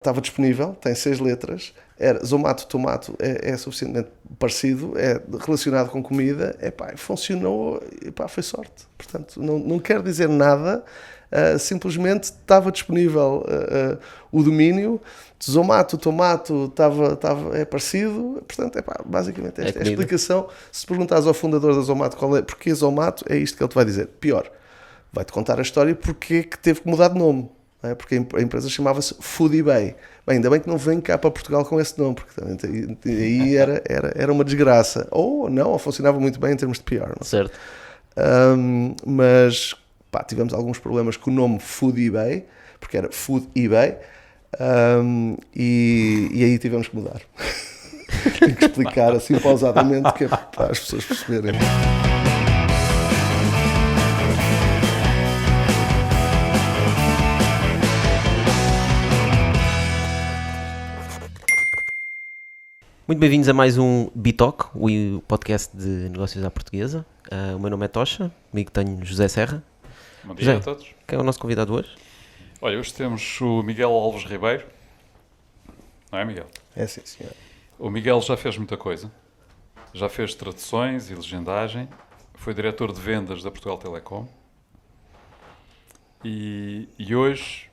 estava disponível, tem 6 letras, era Zomato Tomato, é suficientemente parecido, é relacionado com comida, funcionou, foi sorte. Portanto, não quer dizer nada, simplesmente estava disponível o domínio, Zomato Tomato é parecido, portanto, basicamente esta é a explicação. Se perguntares ao fundador da Zomato porquê Zomato, é isto que ele te vai dizer. Pior, vai-te contar a história porque que teve que mudar de nome. Porque a empresa chamava-se Foodie. Ainda bem que não vem cá para Portugal com esse nome, porque aí era uma desgraça. Ou funcionava muito bem em termos de PR. Não sei. Certo. Mas tivemos alguns problemas com o nome Foodie, porque era Food eBay, e aí tivemos que mudar. Tenho que explicar assim pausadamente, que é para as pessoas perceberem. Muito bem-vindos a mais um Bitalk, o podcast de negócios à portuguesa. O meu nome é Tocha, comigo tenho José Serra. Bom dia a todos. Quem é o nosso convidado hoje? Olha, hoje temos o Miguel Alves Ribeiro. Não é, Miguel? É sim, senhor. O Miguel já fez muita coisa. Já fez traduções e legendagem. Foi diretor de vendas da Portugal Telecom. E hoje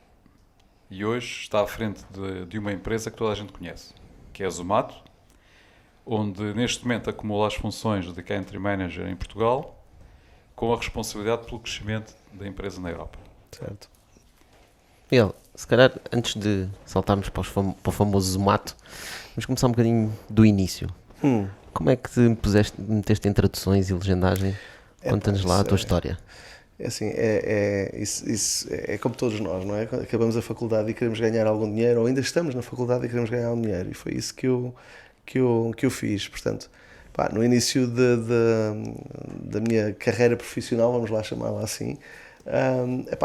está à frente de uma empresa que toda a gente conhece, que é a Zomato, onde neste momento acumula as funções de Country Manager em Portugal, com a responsabilidade pelo crescimento da empresa na Europa. Certo. Miguel, se calhar antes de saltarmos para o famoso Zomato, vamos começar um bocadinho do início. Como é que te meteste em traduções e legendagem? Conta-nos lá a tua história. É assim, isso é como todos nós, não é? Acabamos a faculdade e queremos ganhar algum dinheiro, ou ainda estamos na faculdade e queremos ganhar algum dinheiro, e foi isso que eu fiz. Portanto, no início da minha carreira profissional, vamos lá chamá-la assim,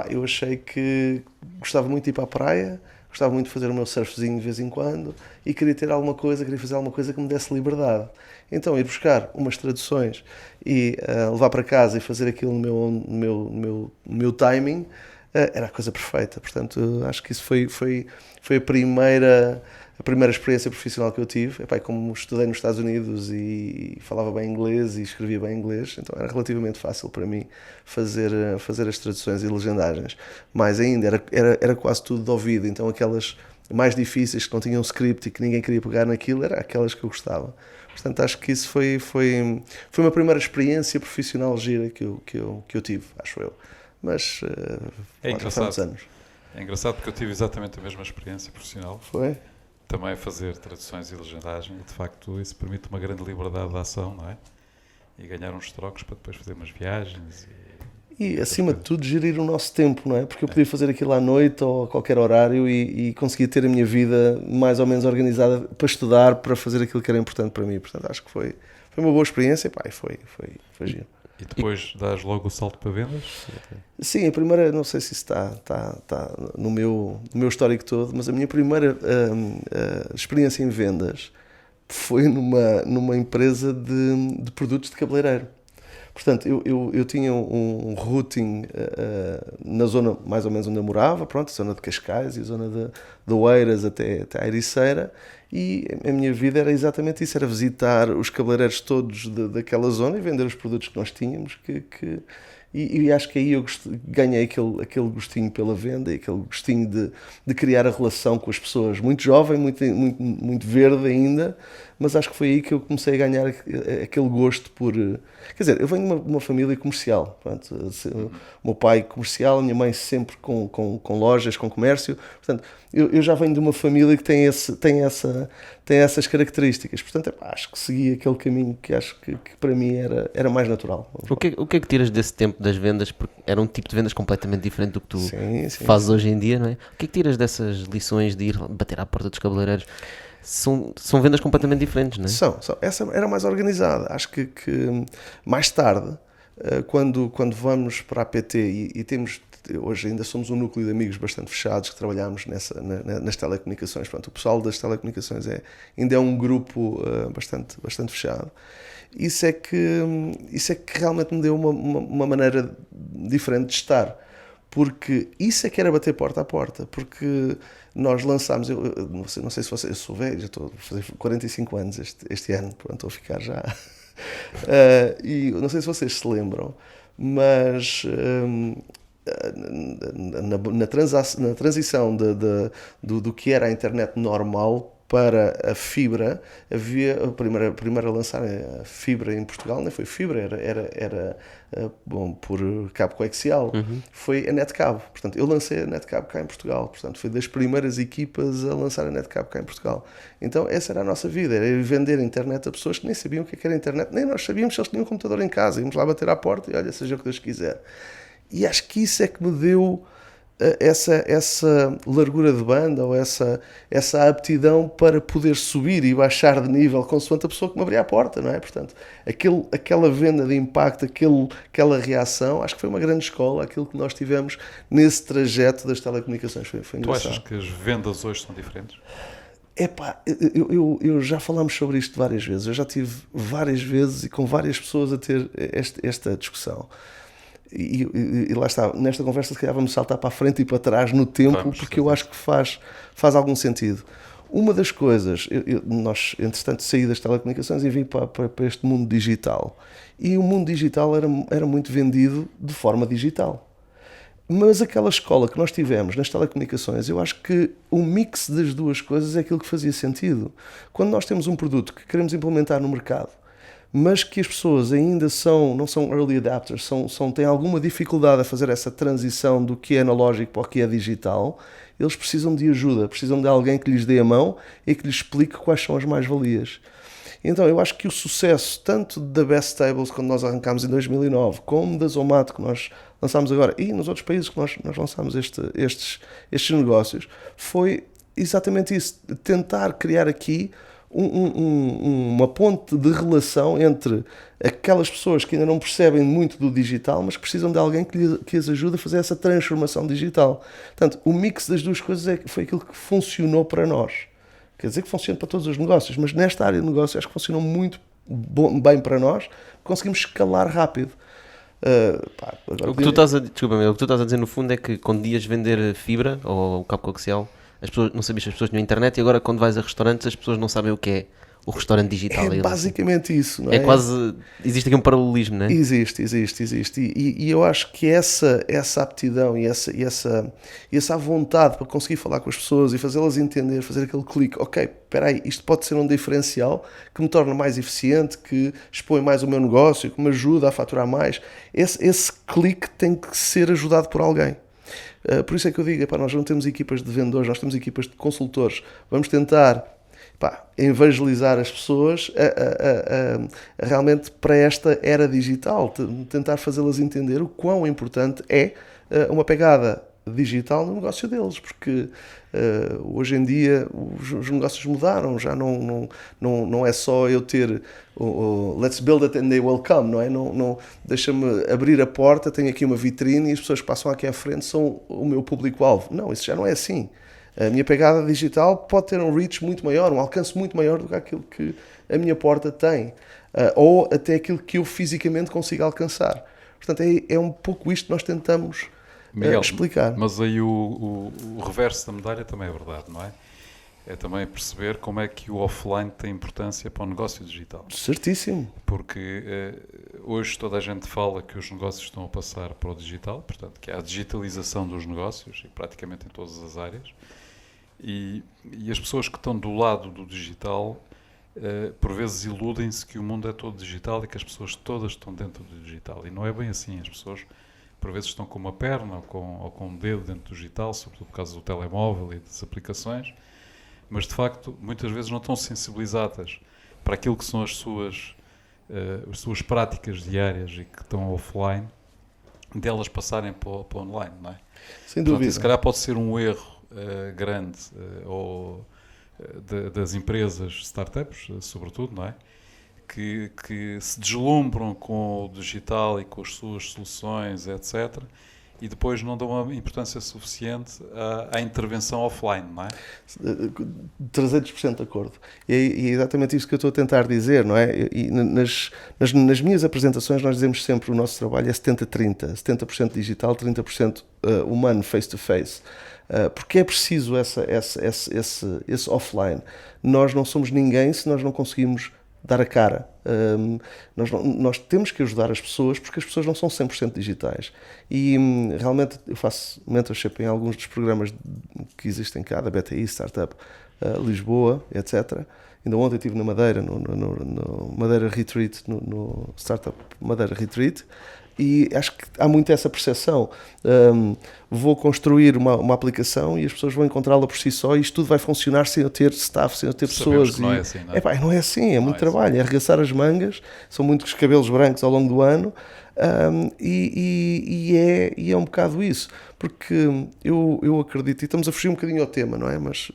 eu achei que gostava muito de ir para a praia, gostava muito de fazer o meu surfzinho de vez em quando e queria fazer alguma coisa que me desse liberdade. Então, ir buscar umas traduções e levar para casa e fazer aquilo no meu timing era a coisa perfeita. Portanto, acho que isso foi a primeira experiência profissional que eu tive. Como estudei nos Estados Unidos e falava bem inglês e escrevia bem inglês, então era relativamente fácil para mim fazer as traduções e legendagens. Mais ainda, era quase tudo de ouvido, então aquelas mais difíceis que não tinham script e que ninguém queria pegar naquilo, eram aquelas que eu gostava. Portanto, acho que isso foi uma primeira experiência profissional gira que eu tive, acho eu. Mas é engraçado. Anos. É engraçado porque eu tive exatamente a mesma experiência profissional. Foi? Também a fazer traduções e legendagem, e de facto isso permite uma grande liberdade de ação, não é? E ganhar uns trocos para depois fazer umas viagens. E acima de tudo, gerir o nosso tempo, não é? Porque eu podia fazer aquilo à noite ou a qualquer horário e conseguia ter a minha vida mais ou menos organizada para estudar, para fazer aquilo que era importante para mim. Portanto, acho que foi uma boa experiência e foi giro. E depois dás logo o salto para vendas? Sim, a primeira, não sei se isso está no meu histórico todo, mas a minha primeira experiência em vendas foi numa empresa de produtos de cabeleireiro. Portanto, eu tinha um routing na zona mais ou menos onde eu morava, a zona de Cascais e a zona de Oeiras até a Ericeira, e a minha vida era exatamente isso, era visitar os cabeleireiros todos daquela zona e vender os produtos que nós tínhamos, e acho que aí eu ganhei aquele gostinho pela venda e aquele gostinho de criar a relação com as pessoas. Muito jovem, muito verde ainda, mas acho que foi aí que eu comecei a ganhar aquele gosto por... Quer dizer, eu venho de uma família comercial. Portanto, o meu pai comercial, a minha mãe sempre com lojas, com comércio. Portanto, eu já venho de uma família que tem essas características. Portanto, acho que segui aquele caminho que acho que para mim era mais natural. O que é que tiras desse tempo das vendas? Porque era um tipo de vendas completamente diferente do que tu fazes hoje em dia, não é? O que é que tiras dessas lições de ir bater à porta dos cabeleireiros? São vendas completamente diferentes, não é? São. Essa era mais organizada. Acho que mais tarde, quando vamos para a PT e temos... Hoje ainda somos um núcleo de amigos bastante fechados que trabalhamos nas telecomunicações. Portanto, o pessoal das telecomunicações ainda é um grupo bastante fechado. Isso é que realmente me deu uma maneira diferente de estar. porque isso é que era bater porta a porta, porque nós lançámos, eu não sei se você, eu sou velho, já estou a fazer 45 anos este ano, pronto, estou a ficar já. E não sei se vocês se lembram, mas na transição do que era a internet normal para a fibra, havia a primeira a lançar a fibra em Portugal, não foi fibra, era bom, por cabo coaxial, foi a Netcabo. Portanto, eu lancei a Netcabo cá em Portugal, portanto, foi das primeiras equipas a lançar a Netcabo cá em Portugal. Então, essa era a nossa vida, era vender internet a pessoas que nem sabiam o que era internet, nem nós sabíamos se eles tinham um computador em casa, íamos lá bater à porta e olha, seja o que Deus quiser. E acho que isso é que me deu essa largura de banda ou essa aptidão para poder subir e baixar de nível consoante a pessoa que me abria a porta, não é? Portanto, aquela venda de impacto, aquela reação, acho que foi uma grande escola, aquilo que nós tivemos nesse trajeto das telecomunicações. Foi engraçado. Tu achas que as vendas hoje são diferentes? Epá, eu já falámos sobre isto várias vezes, eu já tive várias vezes e com várias pessoas a ter esta discussão. E lá está, nesta conversa se calhar vamos saltar para a frente e para trás no tempo, porque eu acho que faz algum sentido. Uma das coisas, nós entretanto saí das telecomunicações e vim para este mundo digital, e o mundo digital era muito vendido de forma digital. Mas aquela escola que nós tivemos nas telecomunicações, eu acho que o mix das duas coisas é aquilo que fazia sentido. Quando nós temos um produto que queremos implementar no mercado, mas que as pessoas ainda não são early adapters, têm alguma dificuldade a fazer essa transição do que é analógico para o que é digital, eles precisam de ajuda, precisam de alguém que lhes dê a mão e que lhes explique quais são as mais-valias. Então, eu acho que o sucesso, tanto da Best Tables, quando nós arrancámos em 2009, como da Zomato, que nós lançámos agora, e nos outros países que nós lançámos estes negócios, foi exatamente isso, tentar criar aqui uma ponte de relação entre aquelas pessoas que ainda não percebem muito do digital, mas que precisam de alguém que as ajude a fazer essa transformação digital. Portanto, o mix das duas coisas foi aquilo que funcionou para nós. Quer dizer que funciona para todos os negócios, mas nesta área de negócio acho que funcionou muito bem para nós, conseguimos escalar rápido. O que tu estás a dizer no fundo é que quando ias vender fibra ou cabo coaxial, as pessoas, não sabias se as pessoas tinham internet, e agora quando vais a restaurantes as pessoas não sabem o que é o restaurante digital. É basicamente isso, não é? É quase, existe aqui um paralelismo, não é? Existe. E eu acho que essa aptidão e essa vontade para conseguir falar com as pessoas e fazê-las entender, fazer aquele clique, ok, espera aí, isto pode ser um diferencial que me torna mais eficiente, que expõe mais o meu negócio, que me ajuda a faturar mais. Esse clique tem que ser ajudado por alguém. Por isso é que eu digo, nós não temos equipas de vendedores, nós temos equipas de consultores. Vamos tentar evangelizar as pessoas realmente para esta era digital, tentar fazê-las entender o quão importante é uma pegada digital no negócio deles, porque hoje em dia os negócios mudaram, já não é só eu ter let's build it and they will come, não é? Não, deixa-me abrir a porta, tenho aqui uma vitrine e as pessoas que passam aqui à frente são o meu público-alvo. Não, isso já não é assim. A minha pegada digital pode ter um reach muito maior, um alcance muito maior do que aquilo que a minha porta tem, ou até aquilo que eu fisicamente consigo alcançar. Portanto, é um pouco isto que nós tentamos explicar. Mas aí o reverso da medalha também é verdade, não é? É também perceber como é que o offline tem importância para o negócio digital. Certíssimo. Porque hoje toda a gente fala que os negócios estão a passar para o digital, portanto, que há a digitalização dos negócios, e praticamente em todas as áreas. E as pessoas que estão do lado do digital, por vezes iludem-se que o mundo é todo digital e que as pessoas todas estão dentro do digital. E não é bem assim. As pessoas, por vezes, estão com uma perna ou com um dedo dentro do digital, sobretudo por causa do telemóvel e das aplicações, mas, de facto, muitas vezes não estão sensibilizadas para aquilo que são as suas práticas diárias e que estão offline, delas passarem para o online, não é? Sem dúvida. Portanto, se calhar pode ser um erro grande das empresas, startups, sobretudo, não é? Que se deslumbram com o digital e com as suas soluções, etc., e depois não dão a importância suficiente à intervenção offline, não é? 300% de acordo. E é exatamente isso que eu estou a tentar dizer, não é? E nas minhas apresentações nós dizemos sempre que o nosso trabalho é 70-30, 70% digital, 30% humano, face-to-face. Porque é preciso esse offline. Nós não somos ninguém se nós não conseguimos dar a cara. Nós temos que ajudar as pessoas porque as pessoas não são 100% digitais. E realmente eu faço mentorship em alguns dos programas que existem cá, da BTI, Startup Lisboa, etc. Ainda ontem estive na Madeira, no Madeira Retreat, no Startup Madeira Retreat, e acho que há muito essa percepção. Vou construir uma aplicação e as pessoas vão encontrá-la por si só e isto tudo vai funcionar sem eu ter staff, sem eu ter pessoas. Não é assim, não é? Não é assim, é muito trabalho, é arregaçar as mangas, são muitos cabelos brancos ao longo do ano, e é um bocado isso, porque eu acredito, e estamos a fugir um bocadinho ao tema, não é? Mas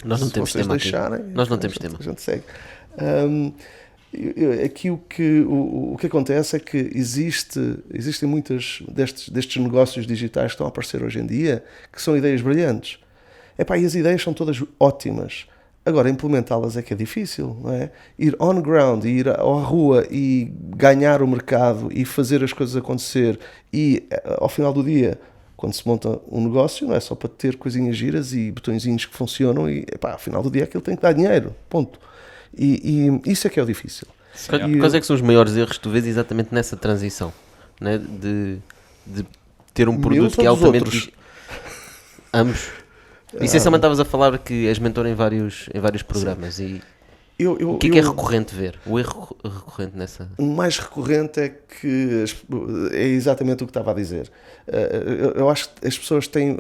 nós não temos tema deixarem, aqui. Nós não temos tema. A gente segue. Aqui o que acontece é que existem muitas destes negócios digitais que estão a aparecer hoje em dia, que são ideias brilhantes. E as ideias são todas ótimas. Agora, implementá-las é que é difícil, não é? Ir on ground, ir à rua e ganhar o mercado e fazer as coisas acontecer e, ao final do dia, quando se monta um negócio, não é só para ter coisinhas giras e botõezinhos que funcionam e, ao final do dia aquilo tem que dar dinheiro, ponto. E isso é que é o difícil. Quais é que são os maiores erros que tu vês exatamente nessa transição, né? de ter um produto que é altamente... Ambos. Essencialmente estavas a falar que és mentor em vários programas. Sim. E o que é recorrente ver? O erro recorrente nessa... O mais recorrente é que é exatamente o que estava a dizer. Eu acho que as pessoas têm,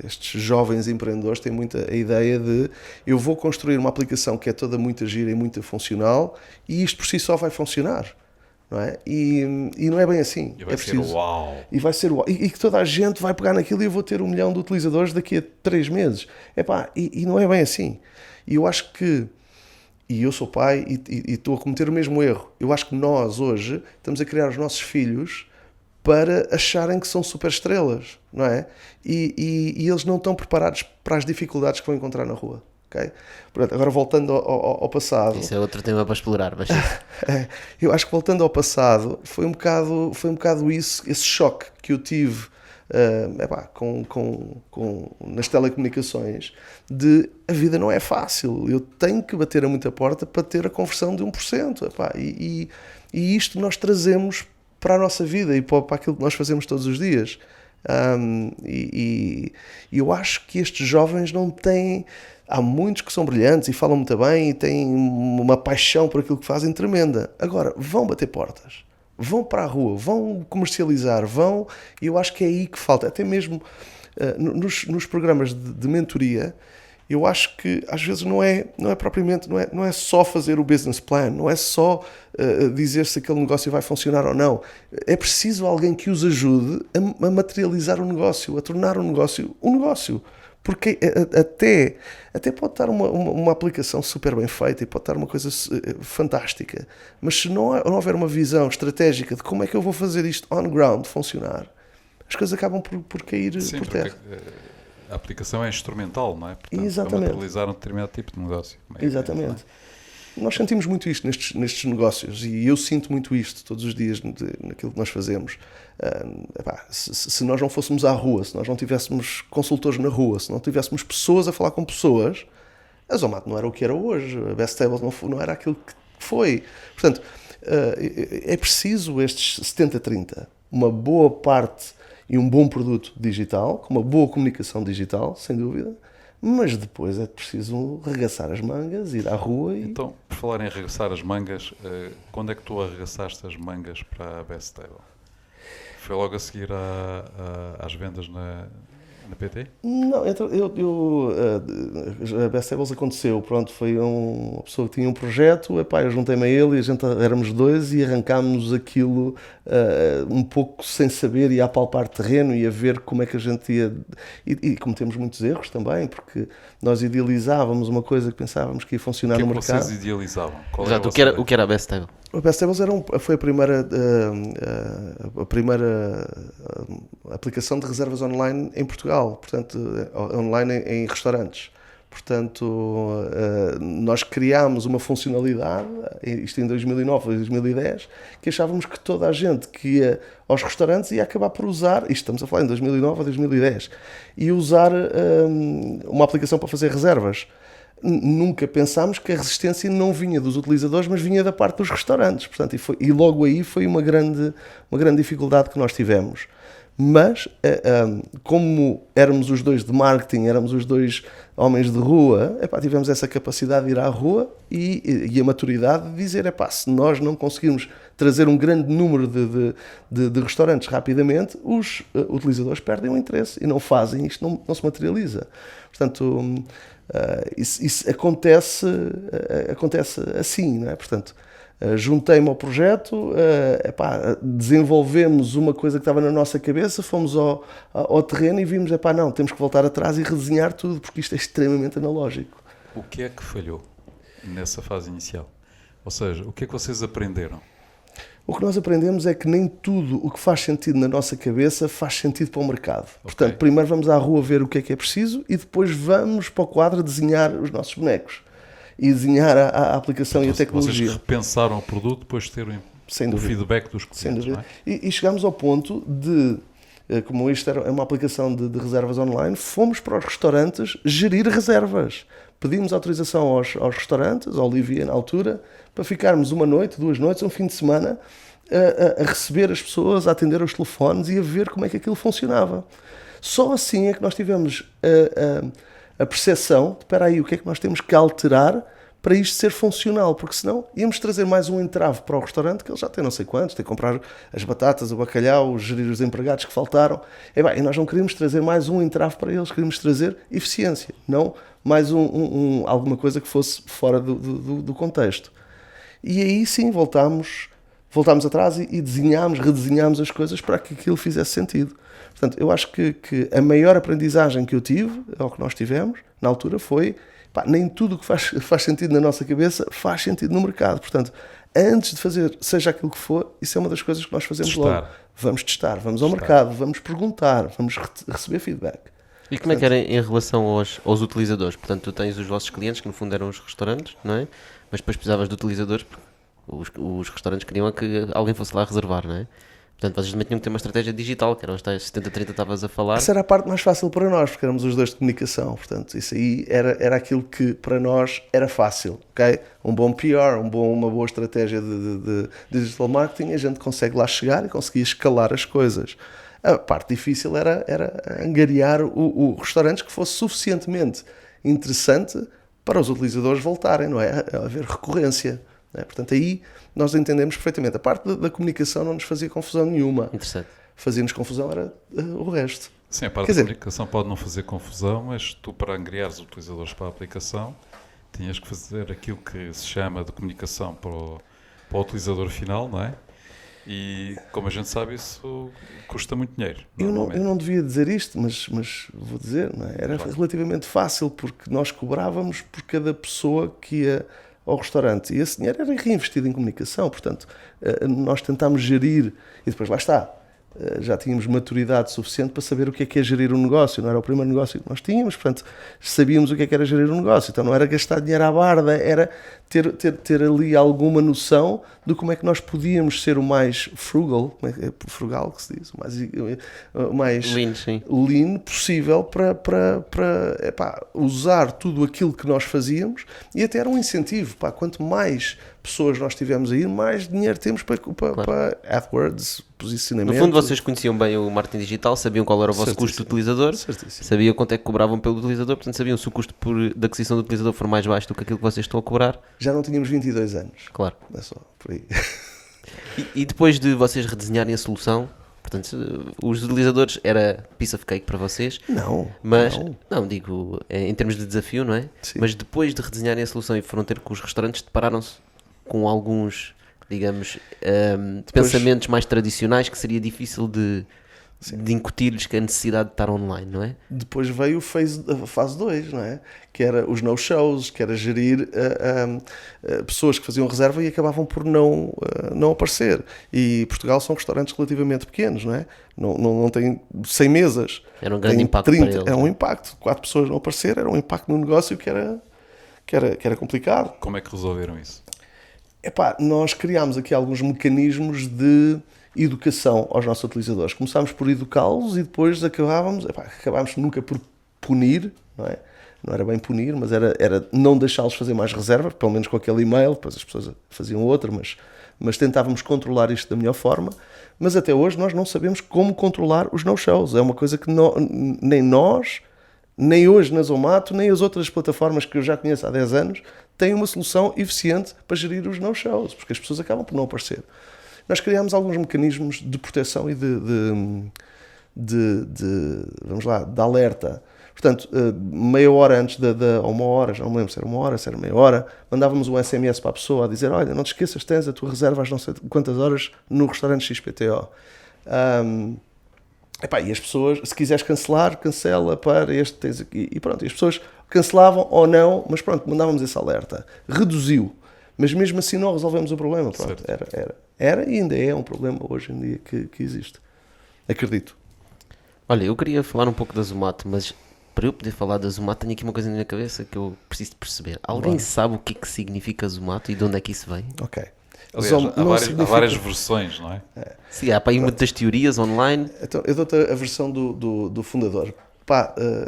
estes jovens empreendedores têm muita a ideia de eu vou construir uma aplicação que é toda muito gira e muito funcional e isto por si só vai funcionar. Não é? E não é bem assim. E vai ser uau. E vai ser uau. E que toda a gente vai pegar naquilo e eu vou ter 1 milhão de utilizadores daqui a 3 meses. E não é bem assim. E eu acho que... E eu sou pai e estou a cometer o mesmo erro. Eu acho que nós, hoje, estamos a criar os nossos filhos para acharem que são super estrelas, não é? E eles não estão preparados para as dificuldades que vão encontrar na rua. Okay? Portanto, agora voltando ao passado... Isso é outro tema para explorar. Mas... eu acho que voltando ao passado, foi um bocado isso, esse choque que eu tive nas telecomunicações, de a vida não é fácil, eu tenho que bater a muita porta para ter a conversão de 1%. E isto nós trazemos para a nossa vida e para aquilo que nós fazemos todos os dias. E eu acho que estes jovens não têm... Há muitos que são brilhantes e falam muito bem e têm uma paixão por aquilo que fazem tremenda. Agora, vão bater portas. Vão para a rua, vão comercializar, e eu acho que é aí que falta, até mesmo nos programas de mentoria, eu acho que às vezes não é propriamente, não é só fazer o business plan, não é só dizer se aquele negócio vai funcionar ou não, é preciso alguém que os ajude a materializar o negócio, a tornar o negócio um negócio. Porque até pode estar uma aplicação super bem feita e pode estar uma coisa fantástica, mas se não houver uma visão estratégica de como é que eu vou fazer isto on ground funcionar, as coisas acabam por cair por terra. A aplicação é instrumental, não é? Portanto, exatamente. Para materializar um determinado tipo de negócio. Exatamente. Nós sentimos muito isto nestes negócios e eu sinto muito isto todos os dias naquilo que nós fazemos. Se nós não fôssemos à rua, se nós não tivéssemos consultores na rua, se não tivéssemos pessoas a falar com pessoas, a Zomato não era o que era hoje, a Best Table não era aquilo que foi. Portanto, é preciso estes 70-30, uma boa parte e um bom produto digital, com uma boa comunicação digital, sem dúvida, mas depois é preciso arregaçar as mangas, ir à rua e... Então, por falar em arregaçar as mangas, quando é que tu arregaçaste as mangas para a Best Table? Foi logo a seguir às vendas na PT? Não, a Best Tables aconteceu, pronto, foi uma pessoa que tinha um projeto, eu juntei-me a ele e a gente éramos 2 e arrancámos aquilo um pouco sem saber e a palpar terreno e a ver como é que a gente ia... E cometemos muitos erros também, porque nós idealizávamos uma coisa que pensávamos que ia funcionar no mercado. O que vocês idealizavam? Exato, o que era a Best Table? O Best Tables foi a primeira aplicação de reservas online em Portugal, portanto, online em restaurantes. Portanto, nós criámos uma funcionalidade, isto em 2009 ou 2010, que achávamos que toda a gente que ia aos restaurantes ia acabar por usar, isto estamos a falar em 2009 ou 2010, e usar uma aplicação para fazer reservas. Nunca pensámos que a resistência não vinha dos utilizadores, mas vinha da parte dos restaurantes. Portanto, e logo aí foi uma grande dificuldade que nós tivemos. Mas, como éramos os dois de marketing, éramos os dois homens de rua, tivemos essa capacidade de ir à rua e a maturidade de dizer, se nós não conseguirmos trazer um grande número de restaurantes rapidamente, os utilizadores perdem o interesse e não fazem, isto não se materializa. Portanto, isso acontece assim, não é? Portanto, juntei-me ao projeto, desenvolvemos uma coisa que estava na nossa cabeça, fomos ao terreno e vimos, não, temos que voltar atrás e redesenhar tudo, porque isto é extremamente analógico. O que é que falhou nessa fase inicial? Ou seja, o que é que vocês aprenderam? O que nós aprendemos é que nem tudo o que faz sentido na nossa cabeça faz sentido para o mercado. Okay. Portanto, primeiro vamos à rua ver o que é preciso e depois vamos para o quadro desenhar os nossos bonecos e desenhar a aplicação então, e a tecnologia. Vocês repensaram o produto depois de terem o feedback dos clientes. Sem dúvida. Não é? E chegámos ao ponto de, como isto é uma aplicação de reservas online, fomos para os restaurantes gerir reservas. Pedimos autorização aos restaurantes, ao Olivia na altura, para ficarmos uma noite, 2 noites, um fim de semana, a receber as pessoas, a atender os telefones e a ver como é que aquilo funcionava. Só assim é que nós tivemos a percepção de, espera aí, o que é que nós temos que alterar para isto ser funcional, porque senão íamos trazer mais um entrave para o restaurante, que ele já tem não sei quantos, tem que comprar as batatas, o bacalhau, gerir os empregados que faltaram, e nós não queríamos trazer mais um entrave para eles, queríamos trazer eficiência, não mais alguma coisa que fosse fora do contexto. E aí sim voltámos atrás e redesenhámos as coisas para que aquilo fizesse sentido. Portanto, eu acho que a maior aprendizagem que eu tive, ou que nós tivemos, na altura foi, nem tudo o que faz sentido na nossa cabeça faz sentido no mercado. Portanto, antes de fazer seja aquilo que for, isso é uma das coisas que nós fazemos logo. Vamos testar, vamos ao mercado, vamos perguntar, vamos receber feedback. E como é que era em relação aos utilizadores? Portanto, tu tens os vossos clientes, que no fundo eram os restaurantes, não é? Mas depois precisavas de utilizadores, porque os restaurantes queriam que alguém fosse lá reservar, não é? Portanto, vocês também tinham que ter uma estratégia digital, que eram os tais 70-30 estavas a falar. Essa era a parte mais fácil para nós, porque éramos os dois de comunicação. Portanto, isso aí era aquilo que para nós era fácil, ok? Um bom PR, uma boa estratégia de digital marketing, a gente consegue lá chegar e conseguir escalar as coisas. A parte difícil era angariar o restaurante que fosse suficientemente interessante para os utilizadores voltarem, não é? A haver recorrência. Não é? Portanto, aí nós entendemos perfeitamente. A parte da comunicação não nos fazia confusão nenhuma. Interessante. Fazia-nos confusão era o resto. Sim, a parte da comunicação pode não fazer confusão, mas tu, para angariar os utilizadores para a aplicação, tinhas que fazer aquilo que se chama de comunicação para o utilizador final, não é? E, como a gente sabe, isso custa muito dinheiro. Eu não devia dizer isto, mas vou dizer, não é? Era relativamente fácil, porque nós cobrávamos por cada pessoa que ia ao restaurante. E esse dinheiro era reinvestido em comunicação. Portanto, nós tentámos gerir, e depois lá está. Já tínhamos maturidade suficiente para saber o que é gerir um negócio. Não era o primeiro negócio que nós tínhamos, portanto, sabíamos o que era gerir um negócio. Então não era gastar dinheiro à barda, era ter ali alguma noção de como é que nós podíamos ser o mais frugal, frugal que se diz, o mais lean possível para usar tudo aquilo que nós fazíamos, e até era um incentivo. Quanto mais pessoas nós tivemos aí, mais dinheiro temos para AdWords, posicionamento. No fundo, vocês conheciam bem o marketing digital, sabiam qual era o vosso custo de utilizador, sabiam quanto é que cobravam pelo utilizador, portanto sabiam se o custo de aquisição do utilizador for mais baixo do que aquilo que vocês estão a cobrar. Já não tínhamos 22 anos. Claro. É só por aí. E depois de vocês redesenharem a solução, portanto, os utilizadores era piece of cake para vocês? Não. Mas, não digo, em termos de desafio, não é? Sim. Mas depois de redesenharem a solução e foram ter com os restaurantes, depararam-se com alguns, digamos, pensamentos mais tradicionais que seria difícil de de incutir-lhes que a necessidade de estar online, não é? Depois veio a fase 2, não é? Que era os no-shows, que era gerir pessoas que faziam reserva e acabavam por não aparecer. E Portugal são restaurantes relativamente pequenos, não é? Não tem 100 mesas. Era um grande tem impacto 30, para eles. Era um impacto. 4 pessoas não aparecer, era um impacto no negócio que era complicado. Como é que resolveram isso? Epá, nós criámos aqui alguns mecanismos de educação aos nossos utilizadores. Começámos por educá-los e depois acabámos nunca por punir, não é? Não era bem punir, mas era não deixá-los fazer mais reserva, pelo menos com aquele e-mail, depois as pessoas faziam outra, mas tentávamos controlar isto da melhor forma. Mas até hoje nós não sabemos como controlar os no-shows. É uma coisa que nem nós, nem hoje na Zomato, nem as outras plataformas que eu já conheço há 10 anos, têm uma solução eficiente para gerir os no-shows, porque as pessoas acabam por não aparecer. Nós criámos alguns mecanismos de proteção e vamos lá, de alerta. Portanto, meia hora antes ou uma hora, já não me lembro se era uma hora, se era meia hora, mandávamos um SMS para a pessoa a dizer: olha, não te esqueças, tens a tua reserva às não sei quantas horas no restaurante XPTO. E as pessoas, se quiseres cancelar, cancela para este, tens aqui. E pronto, e as pessoas cancelavam ou não, mas pronto, mandávamos esse alerta. Reduziu. Mas mesmo assim não resolvemos o problema. Pronto, era e ainda é um problema hoje em dia que existe. Acredito. Olha, eu queria falar um pouco da Zomato, mas para eu poder falar da Zomato tenho aqui uma coisa na minha cabeça que eu preciso de perceber. Alguém sabe o que é que significa Zomato e de onde é que isso vem? Ok. Aliás, há várias versões, não é? Sim, há para aí muitas teorias online. Então, eu dou-te a versão do fundador.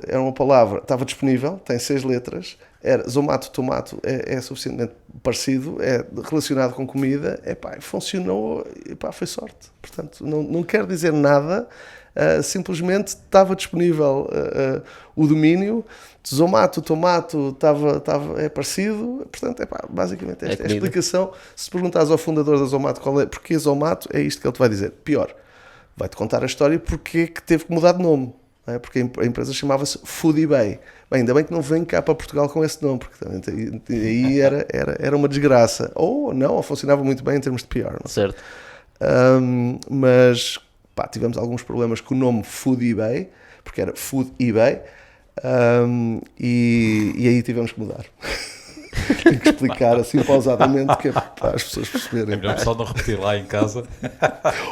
Era uma palavra, estava disponível, tem 6 letras, era Zomato, tomato, é suficientemente parecido, é relacionado com comida, funcionou, foi sorte. Portanto, não quer dizer nada, simplesmente estava disponível o domínio, Zomato, tomato, é parecido, portanto, basicamente esta é a explicação. Se perguntares ao fundador da Zomato porquê Zomato, é isto que ele te vai dizer. Pior, vai-te contar a história porque é que teve que mudar de nome. Porque a empresa chamava-se Foodibay. Bem, ainda bem que não vem cá para Portugal com esse nome, porque também aí era uma desgraça. Ou funcionava muito bem em termos de PR. Não? Certo. Mas tivemos alguns problemas com o nome Foodibay, porque era Food eBay, e aí tivemos que mudar. Tenho que explicar assim pausadamente que é para as pessoas perceberem. É melhor só não repetir lá em casa.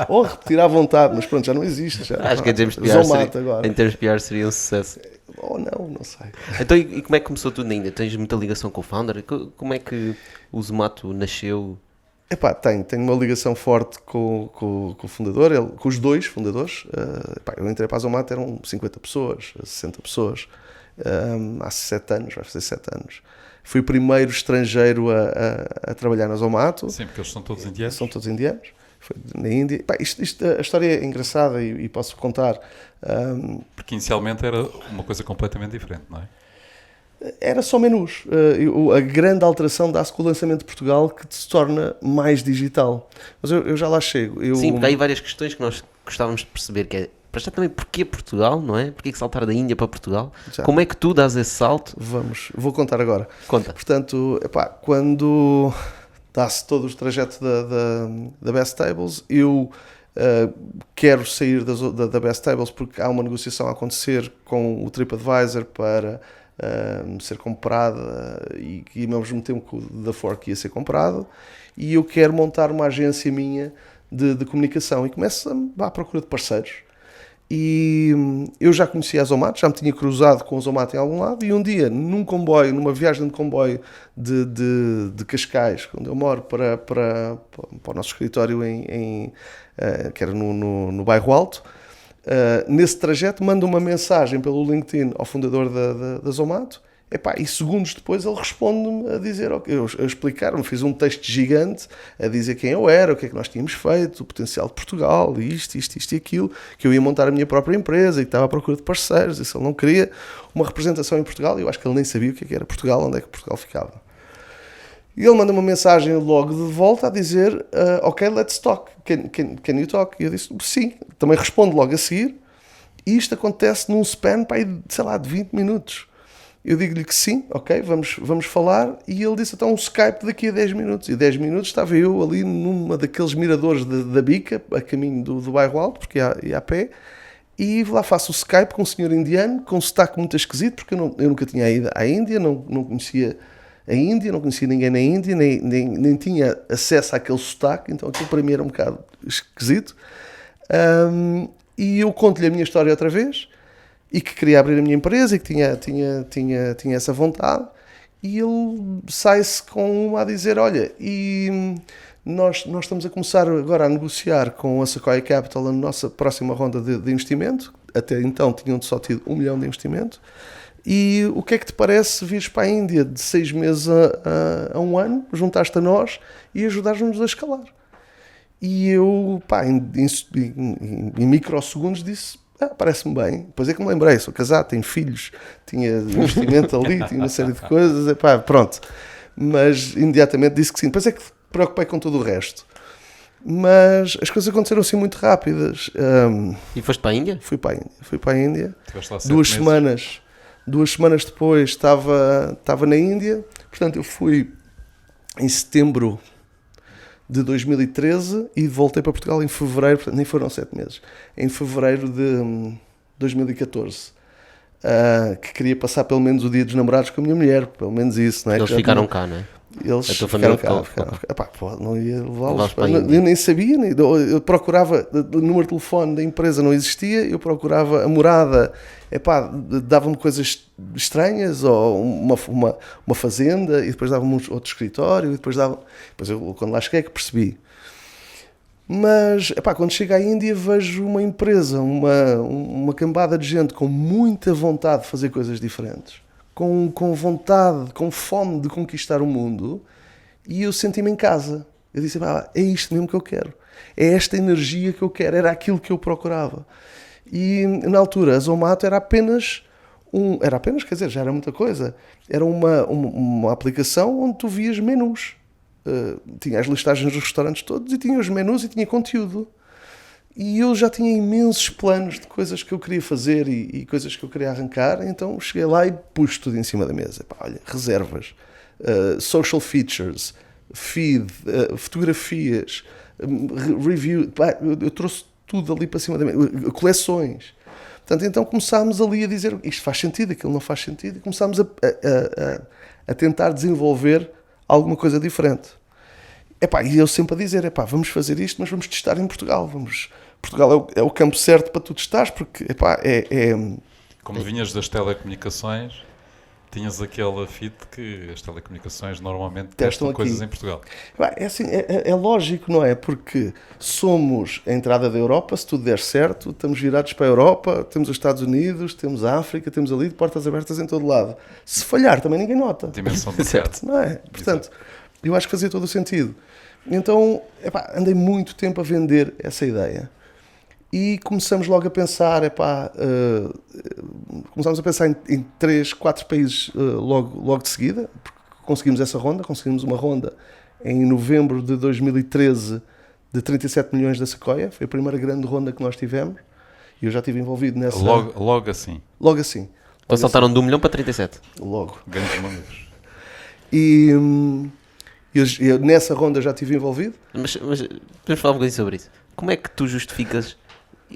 Ou repetir à vontade, mas pronto, já não existe. Acho que em termos de PR seria um sucesso. Ou não sei. Então, e como é que começou tudo ainda? Tens muita ligação com o founder? Como é que o Zomato nasceu? Tenho uma ligação forte com o fundador, com os 2 fundadores. Eu entrei para a Zomato, eram 50 pessoas, 60 pessoas, há 7 anos, vai fazer 7 anos. Fui o primeiro estrangeiro a trabalhar na Zomato. Sim, porque eles são todos indianos. São todos indianos. Foi na Índia. A história é engraçada e posso contar. Porque inicialmente era uma coisa completamente diferente, não é? Era só menus. A grande alteração dá-se com o lançamento de Portugal, que se torna mais digital. Mas eu já lá chego. Sim, porque há aí várias questões que nós gostávamos de perceber, que é, para já também, porquê Portugal, não é? Porquê que saltar da Índia para Portugal? Já. Como é que tu dás esse salto? Vou contar agora. Conta. Portanto, quando dá-se todo o trajeto da Best Tables, eu quero sair da Best Tables porque há uma negociação a acontecer com o TripAdvisor para ser comprada e ao mesmo tempo que o The Fork ia ser comprado, e eu quero montar uma agência minha de comunicação e começo à procura de parceiros. E eu já conhecia a Zomato, já me tinha cruzado com a Zomato em algum lado, e um dia, numa viagem de comboio de Cascais, onde eu moro, para o nosso escritório que era no Bairro Alto, nesse trajeto mando uma mensagem pelo LinkedIn ao fundador da Zomato, e segundos depois ele responde-me a dizer, eu explicar-me, fiz um texto gigante a dizer quem eu era, o que é que nós tínhamos feito, o potencial de Portugal, isto e aquilo, que eu ia montar a minha própria empresa e que estava à procura de parceiros, e se ele não queria uma representação em Portugal, eu acho que ele nem sabia o que era Portugal, onde é que Portugal ficava. E ele manda uma mensagem logo de volta a dizer, ok, let's talk, can you talk? E eu disse, sim, também respondo logo a seguir, e isto acontece num span, de 20 minutos. Eu digo-lhe que sim, ok, vamos falar, e ele disse, então um Skype daqui a 10 minutos, e 10 minutos estava eu ali numa daqueles miradores da Bica, a caminho do Bairro Alto, porque ia a pé, E lá faço o Skype com um senhor indiano, com um sotaque muito esquisito, porque eu nunca tinha ido à Índia, não conhecia a Índia, não conhecia ninguém na Índia, nem tinha acesso àquele sotaque, então aquilo para mim era um bocado esquisito. E eu conto-lhe a minha história outra vez, e que queria abrir a minha empresa, e que tinha essa vontade, e ele sai-se com uma a dizer, olha, e nós estamos a começar agora a negociar com a Sequoia Capital a nossa próxima ronda de investimento, até então tinham só tido 1 milhão de investimento, e o que é que te parece vires para a Índia de 6 meses a 1 ano, juntar-te a nós e ajudares-nos a escalar? E eu, em microsegundos disse, parece-me bem. Depois é que me lembrei, sou casado, tenho filhos, tinha investimento ali, tinha uma série de coisas, pronto. Mas imediatamente disse que sim. Depois é que me preocupei com tudo o resto. Mas as coisas aconteceram assim muito rápidas. E foste para a Índia? Fui para a Índia. Tiveste lá 7 2 semanas depois estava na Índia. Portanto, eu fui em setembro de 2013 e voltei para Portugal em fevereiro, portanto, nem foram 7 meses, em fevereiro de 2014, que queria passar pelo menos o dia dos namorados com a minha mulher, pelo menos isso, não é? Eles ficaram cá, não é? Eles a tua ficaram família cá. Não ia levá-los. para a Índia. Eu nem sabia, eu procurava, o número de telefone da empresa não existia, eu procurava a morada, dava-me coisas estranhas, ou uma fazenda, e depois dava-me outro escritório, e depois eu, quando lá cheguei, que percebi. Mas, quando chego à Índia, vejo uma empresa, uma cambada de gente com muita vontade de fazer coisas diferentes, com vontade, com fome de conquistar o mundo, e eu senti-me em casa. Eu disse, é isto mesmo que eu quero. É esta energia que eu quero, era aquilo que eu procurava. E na altura a Zomato era apenas, quer dizer, já era muita coisa. Era uma aplicação onde tu vias menus. Tinha as listagens dos restaurantes todos e tinha os menus e tinha conteúdo. E eu já tinha imensos planos de coisas que eu queria fazer e coisas que eu queria arrancar, então cheguei lá e pus tudo em cima da mesa. Olha, reservas, social features, feed, fotografias, review, eu trouxe tudo ali para cima da mesa, coleções. Portanto, então começámos ali a dizer isto faz sentido, aquilo não faz sentido, e começámos a tentar desenvolver alguma coisa diferente. E eu sempre a dizer, vamos fazer isto, mas vamos testar em Portugal. Portugal é o campo certo para tu testares, porque, Como vinhas das telecomunicações, tinhas aquele fit que as telecomunicações normalmente testam coisas em Portugal. É assim, é lógico, não é? Porque somos a entrada da Europa, se tudo der certo, estamos virados para a Europa, temos os Estados Unidos, temos a África, temos ali de portas abertas em todo lado. Se falhar, também ninguém nota. Dimensão de certo, não é? Portanto, eu acho que fazia todo o sentido. Então, andei muito tempo a vender essa ideia. E começamos logo a pensar, começámos a pensar em 3, 4 países logo de seguida, porque conseguimos uma ronda em novembro de 2013 de 37 milhões da Sequoia, foi a primeira grande ronda que nós tivemos, e eu já estive envolvido nessa... Logo assim? Logo assim. Então saltaram de 1 milhão para 37? Logo. Grandes números. E... Eu nessa ronda já estive envolvido. Mas podemos falar um bocadinho sobre isso. Como é que tu justificas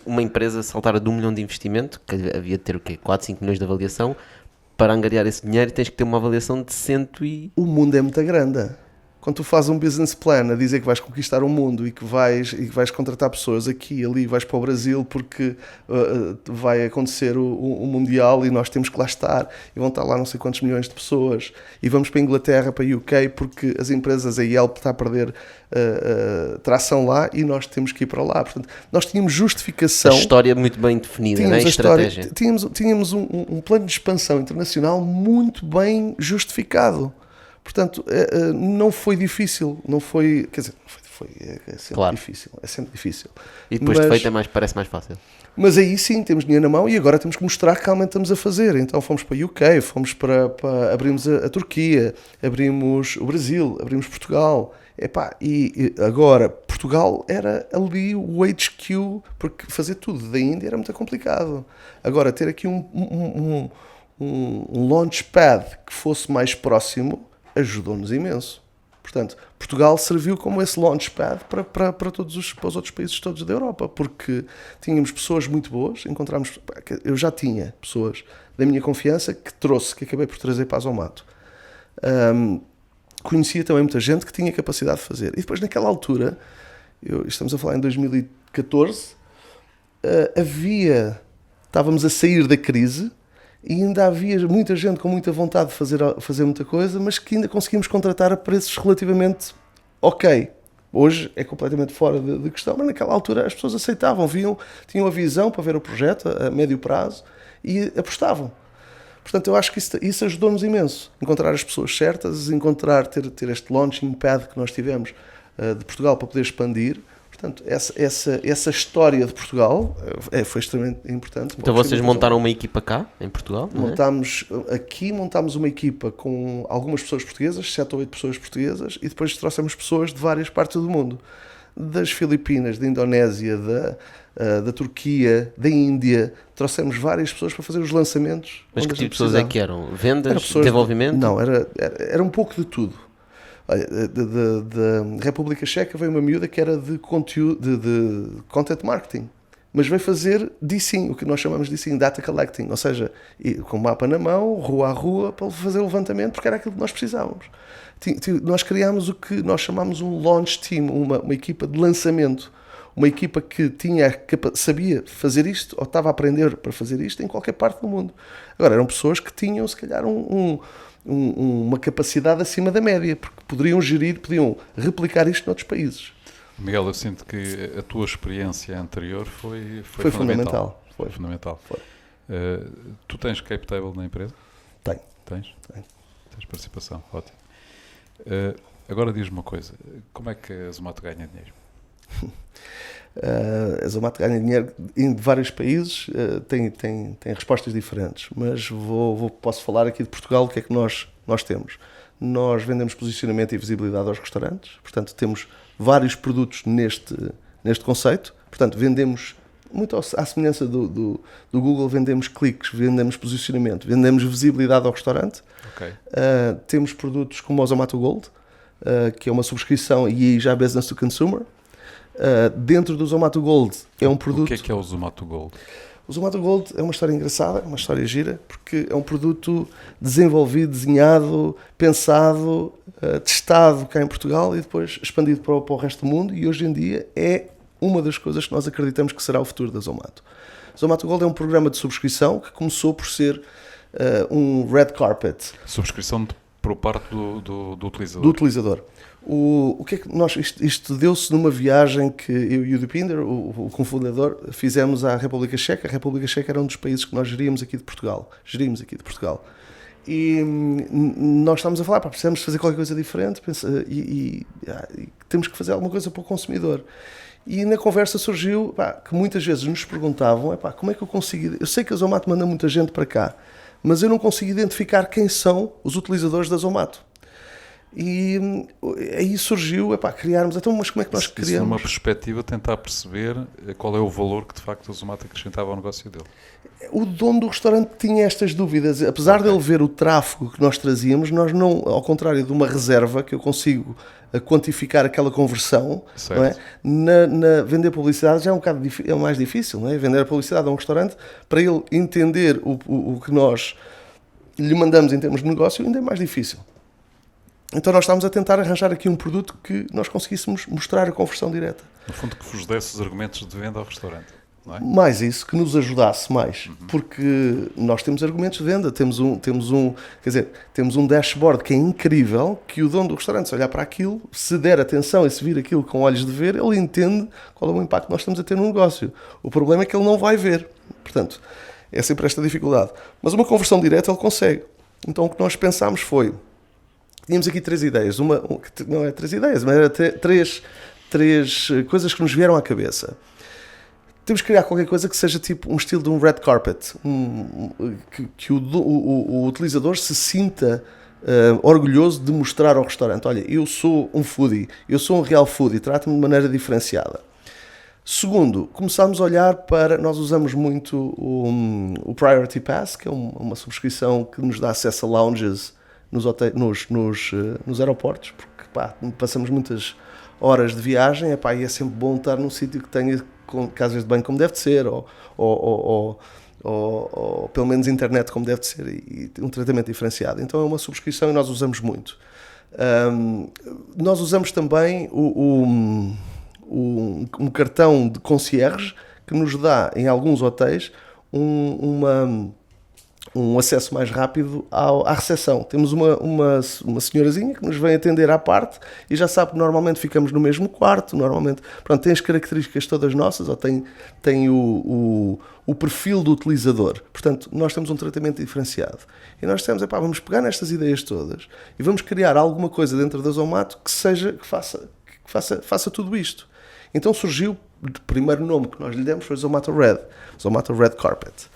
uma empresa saltar de 1 milhão de investimento, que havia de ter 4, 5 milhões de avaliação, para angariar esse dinheiro e tens que ter uma avaliação de 100 e... O mundo é muito grande. Quando tu fazes um business plan a dizer que vais conquistar o mundo e que vais contratar pessoas aqui, ali, vais para o Brasil porque vai acontecer o Mundial e nós temos que lá estar, e vão estar lá não sei quantos milhões de pessoas, e vamos para a Inglaterra, para a UK, porque as empresas, a Yelp está a perder tração lá e nós temos que ir para lá. Portanto, nós tínhamos justificação. A história muito bem definida, não é? Estratégia. Tínhamos um plano de expansão internacional muito bem justificado. Portanto, não foi difícil, não foi, quer dizer, é sempre claro. Difícil, é sempre difícil. E depois de feito parece mais fácil. Mas aí sim, temos dinheiro na mão e agora temos que mostrar que realmente estamos a fazer. Então fomos para a UK, fomos para abrimos a Turquia, abrimos o Brasil, abrimos Portugal. E agora, Portugal era ali o HQ, porque fazer tudo da Índia era muito complicado. Agora, ter aqui um launchpad que fosse mais próximo, ajudou-nos imenso. Portanto, Portugal serviu como esse launchpad para todos para os outros países todos da Europa, porque tínhamos pessoas muito boas, eu já tinha pessoas da minha confiança que acabei por trazer para a Zomato. Conhecia também muita gente que tinha capacidade de fazer. E depois, naquela altura, estamos a falar em 2014, estávamos a sair da crise e ainda havia muita gente com muita vontade de fazer muita coisa, mas que ainda conseguimos contratar a preços relativamente ok. Hoje é completamente fora de questão, mas naquela altura as pessoas aceitavam, tinham a visão para ver o projeto a médio prazo e apostavam. Portanto, eu acho que isso ajudou-nos imenso. Encontrar as pessoas certas, ter este launching pad que nós tivemos de Portugal para poder expandir. Portanto, essa história de Portugal foi extremamente importante. Então vocês montaram uma equipa cá, em Portugal? Montámos uma equipa com algumas pessoas portuguesas, 7 ou 8 pessoas portuguesas, e depois trouxemos pessoas de várias partes do mundo. Das Filipinas, da Indonésia, da Turquia, da Índia. Trouxemos várias pessoas para fazer os lançamentos. Mas que tipo de pessoas é que eram? Vendas? Desenvolvimento? Não, era um pouco de tudo. Da República Checa veio uma miúda que era de conteúdo, de content marketing, mas veio fazer DCing, o que nós chamamos de DCing, data collecting, ou seja, com o mapa na mão, rua a rua, para fazer o levantamento, porque era aquilo que nós precisávamos. Nós criámos o que nós chamamos um launch team, uma equipa de lançamento, uma equipa que sabia fazer isto, ou estava a aprender para fazer isto em qualquer parte do mundo. Agora, eram pessoas que tinham, se calhar, uma capacidade acima da média, porque podiam replicar isto noutros países. Miguel, eu sinto que a tua experiência anterior foi fundamental. Foi fundamental. Tu tens cap table na empresa? Tenho. Tens participação, ótimo. Agora diz-me uma coisa, como é que a Zomato ganha dinheiro? A Zomato ganha dinheiro em vários países, tem respostas diferentes, mas posso falar aqui de Portugal. O que é que nós temos? Nós vendemos posicionamento e visibilidade aos restaurantes, portanto temos vários produtos neste conceito, portanto vendemos muito à semelhança do Google, vendemos cliques, vendemos posicionamento, vendemos visibilidade ao restaurante. Okay. Temos produtos como o Zomato Gold, que é uma subscrição e já business to consumer. Dentro do Zomato Gold é um produto... O que é o Zomato Gold? O Zomato Gold é uma história engraçada, uma história gira, porque é um produto desenvolvido, desenhado, pensado, testado cá em Portugal e depois expandido para o resto do mundo, e hoje em dia é uma das coisas que nós acreditamos que será o futuro da Zomato. O Zomato Gold é um programa de subscrição que começou por ser um red carpet. Subscrição por parte do utilizador. Do utilizador. O que é que isto deu-se numa viagem que eu e o Deepinder, o cofundador, fizemos à República Checa. A República Checa era um dos países que nós geríamos aqui de Portugal. E nós estávamos a falar, precisamos fazer qualquer coisa diferente e temos que fazer alguma coisa para o consumidor. E na conversa surgiu que muitas vezes nos perguntavam, como é que eu consigo... Eu sei que a Zomato manda muita gente para cá, mas eu não consigo identificar quem são os utilizadores da Zomato. E aí surgiu, criarmos, então, mas como é que nós criamos? Isso numa perspectiva, tentar perceber qual é o valor que de facto a Zomato acrescentava ao negócio dele. O dono do restaurante tinha estas dúvidas, apesar dele ver o tráfego que nós trazíamos, nós não, ao contrário de uma reserva, que eu consigo quantificar aquela conversão, não é? Vender publicidade já é um bocado mais difícil, não é? Vender a publicidade a um restaurante, para ele entender o que nós lhe mandamos em termos de negócio, ainda é mais difícil. Então nós estávamos a tentar arranjar aqui um produto que nós conseguíssemos mostrar a conversão direta. No fundo, que vos desse os argumentos de venda ao restaurante, não é? Mais isso, que nos ajudasse mais. Porque nós temos argumentos de venda, temos um dashboard que é incrível, que o dono do restaurante, se olhar para aquilo, se der atenção e se vir aquilo com olhos de ver, ele entende qual é o impacto que nós estamos a ter no negócio. O problema é que ele não vai ver. Portanto, é sempre esta dificuldade. Mas uma conversão direta ele consegue. Então o que nós pensámos foi... Tínhamos aqui 3 ideias, não é 3 ideias, mas era três coisas que nos vieram à cabeça. Temos que criar qualquer coisa que seja tipo um estilo de um red carpet, que o utilizador se sinta orgulhoso de mostrar ao restaurante, olha, eu sou um foodie, eu sou um real foodie, trata-me de maneira diferenciada. Segundo, começámos a olhar para, nós usamos muito o Priority Pass, que é uma subscrição que nos dá acesso a lounges nos aeroportos, porque pá, passamos muitas horas de viagem, epá, e é sempre bom estar num sítio que tenha casas de banho como deve de ser, ou pelo menos internet como deve de ser, e um tratamento diferenciado. Então é uma subscrição e nós usamos muito. Nós usamos também um cartão de concierge que nos dá, em alguns hotéis, um acesso mais rápido à recepção. Temos uma senhorazinha que nos vem atender à parte e já sabe que normalmente ficamos no mesmo quarto, normalmente, pronto, tem as características todas nossas, ou tem o perfil do utilizador. Portanto, nós temos um tratamento diferenciado. E nós dissemos, vamos pegar nestas ideias todas e vamos criar alguma coisa dentro da Zomato que faça tudo isto. Então surgiu, o primeiro nome que nós lhe demos foi Zomato Red Carpet.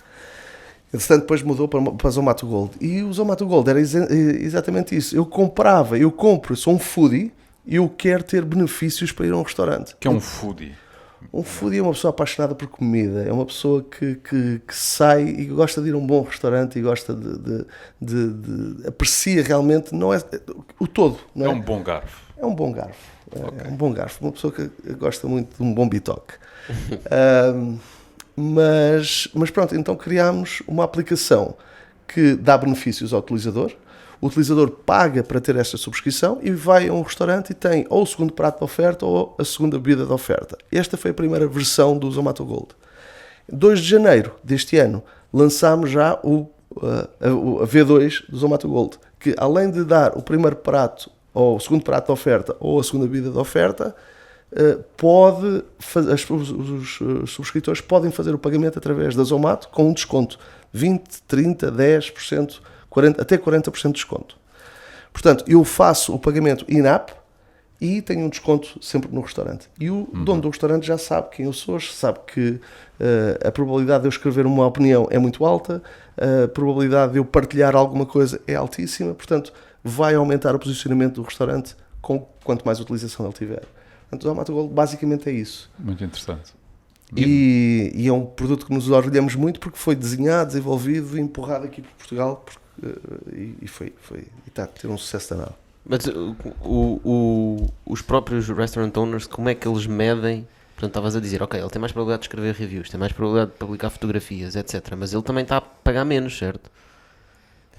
Entretanto, depois mudou para Zomato Gold. E o Zomato Gold era exatamente isso. Eu compro, sou um foodie e eu quero ter benefícios para ir a um restaurante. Que é um foodie? Um foodie é uma pessoa apaixonada por comida. É uma pessoa que sai e gosta de ir a um bom restaurante e gosta de aprecia realmente, não é o todo. Não é? É um bom garfo. É um bom garfo. Okay. É um bom garfo. Uma pessoa que gosta muito de um bom bitoque. Mas pronto, então criámos uma aplicação que dá benefícios ao utilizador. O utilizador paga para ter esta subscrição e vai a um restaurante e tem ou o segundo prato de oferta ou a segunda bebida de oferta. Esta foi a primeira versão do Zomato Gold. 2 de janeiro deste ano lançámos já a V2 do Zomato Gold, que além de dar o primeiro prato ou o segundo prato de oferta ou a segunda bebida de oferta, os subscritores podem fazer o pagamento através da Zomato com um desconto 20%, 30%, 10%, 40%, até 40% de desconto. Portanto, eu faço o pagamento in-app e tenho um desconto sempre no restaurante. E o dono do restaurante já sabe quem eu sou, sabe que a probabilidade de eu escrever uma opinião é muito alta, a probabilidade de eu partilhar alguma coisa é altíssima, portanto, vai aumentar o posicionamento do restaurante quanto mais utilização ele tiver. Portanto, o Zomato Gold basicamente é isso. Muito interessante. E é um produto que nos orgulhamos muito porque foi desenhado, desenvolvido e empurrado aqui por Portugal e está a ter um sucesso danado. Mas os próprios restaurant owners, como é que eles medem? Portanto, estavas a dizer, ok, ele tem mais probabilidade de escrever reviews, tem mais probabilidade de publicar fotografias, etc. Mas ele também está a pagar menos, certo?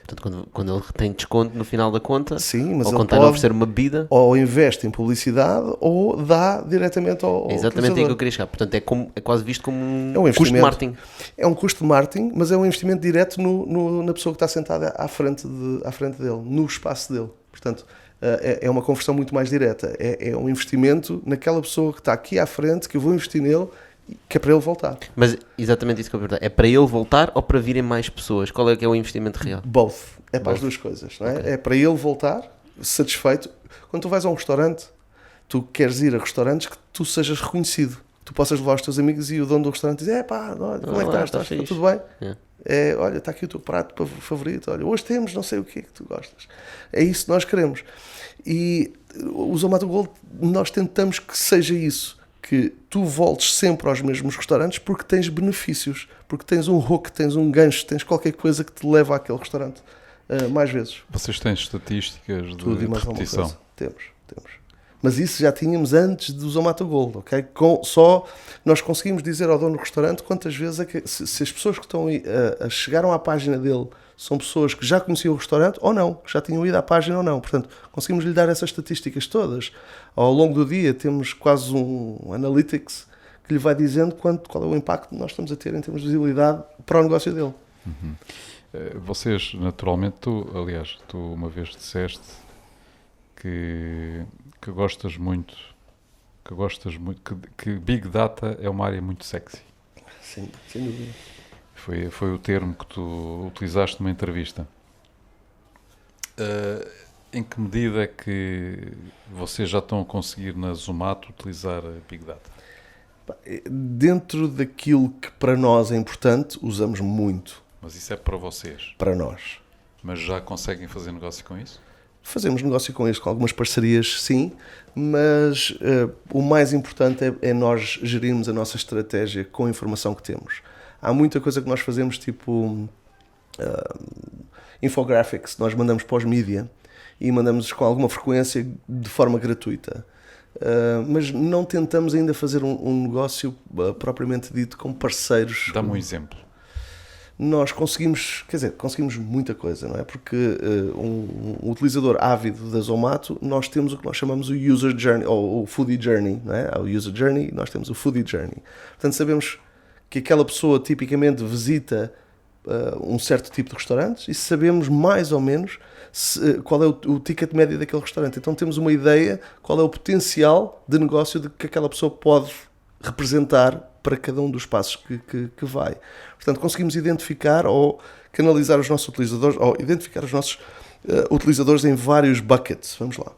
Portanto, quando ele tem desconto no final da conta, sim, mas ou ele quando está a oferecer uma bebida, ou investe em publicidade ou dá diretamente ao é exatamente aí que eu queria chegar. Portanto, é quase visto como um custo de marketing. É um custo de marketing, mas é um investimento direto na pessoa que está sentada à frente dele, no espaço dele. Portanto, é uma conversão muito mais direta. É um investimento naquela pessoa que está aqui à frente, que eu vou investir nele, que é para ele voltar. Mas exatamente isso que eu ia perguntar. É para ele voltar ou para virem mais pessoas? Qual é que é o investimento real? Both. É para as duas coisas. Não é? Okay. É para ele voltar satisfeito. Quando tu vais a um restaurante, tu queres ir a restaurantes que tu sejas reconhecido. Tu possas levar os teus amigos e o dono do restaurante diz, olha, como é que estás? Está tudo bem? Yeah. Olha, está aqui o teu prato favorito. Olha, hoje temos não sei o que tu gostas. É isso que nós queremos. E o Zomato Gold, nós tentamos que seja isso. Que tu voltes sempre aos mesmos restaurantes porque tens benefícios, porque tens um hook, tens um gancho, tens qualquer coisa que te leva àquele restaurante mais vezes. Vocês têm estatísticas de tudo e mais repetição? Temos. Mas isso já tínhamos antes do Zomato Gold, ok? Nós conseguimos dizer ao dono do restaurante quantas vezes é que, se as pessoas que estão chegaram à página dele são pessoas que já conheciam o restaurante ou não, que já tinham ido à página ou não. Portanto, conseguimos lhe dar essas estatísticas todas. Ao longo do dia temos quase um analytics que lhe vai dizendo qual é o impacto que nós estamos a ter em termos de visibilidade para o negócio dele. Uhum. Vocês, naturalmente, tu uma vez disseste que gostas muito, que Big Data é uma área muito sexy. Sim, sem dúvida. Foi o termo que tu utilizaste numa entrevista. Em que medida é que vocês já estão a conseguir na Zomato utilizar a Big Data? Dentro daquilo que para nós é importante, usamos muito. Mas isso é para vocês? Para nós. Mas já conseguem fazer negócio com isso? Fazemos negócio com isso, com algumas parcerias, sim, mas o mais importante é nós gerirmos a nossa estratégia com a informação que temos. Há muita coisa que nós fazemos, tipo infographics, nós mandamos para os mídia e mandamos com alguma frequência de forma gratuita. Mas não tentamos ainda fazer um negócio propriamente dito com parceiros. Dá-me um exemplo. Nós conseguimos muita coisa, não é? Porque um utilizador ávido da Zomato, nós temos o que nós chamamos o User Journey, ou o Foodie Journey, não é? Há o User Journey, nós temos o Foodie Journey. Portanto, sabemos que aquela pessoa tipicamente visita um certo tipo de restaurantes e sabemos mais ou menos qual é o ticket médio daquele restaurante. Então temos uma ideia qual é o potencial de negócio de que aquela pessoa pode representar para cada um dos passos que vai. Portanto, conseguimos identificar ou canalizar os nossos utilizadores, ou identificar os nossos utilizadores em vários buckets. Vamos lá.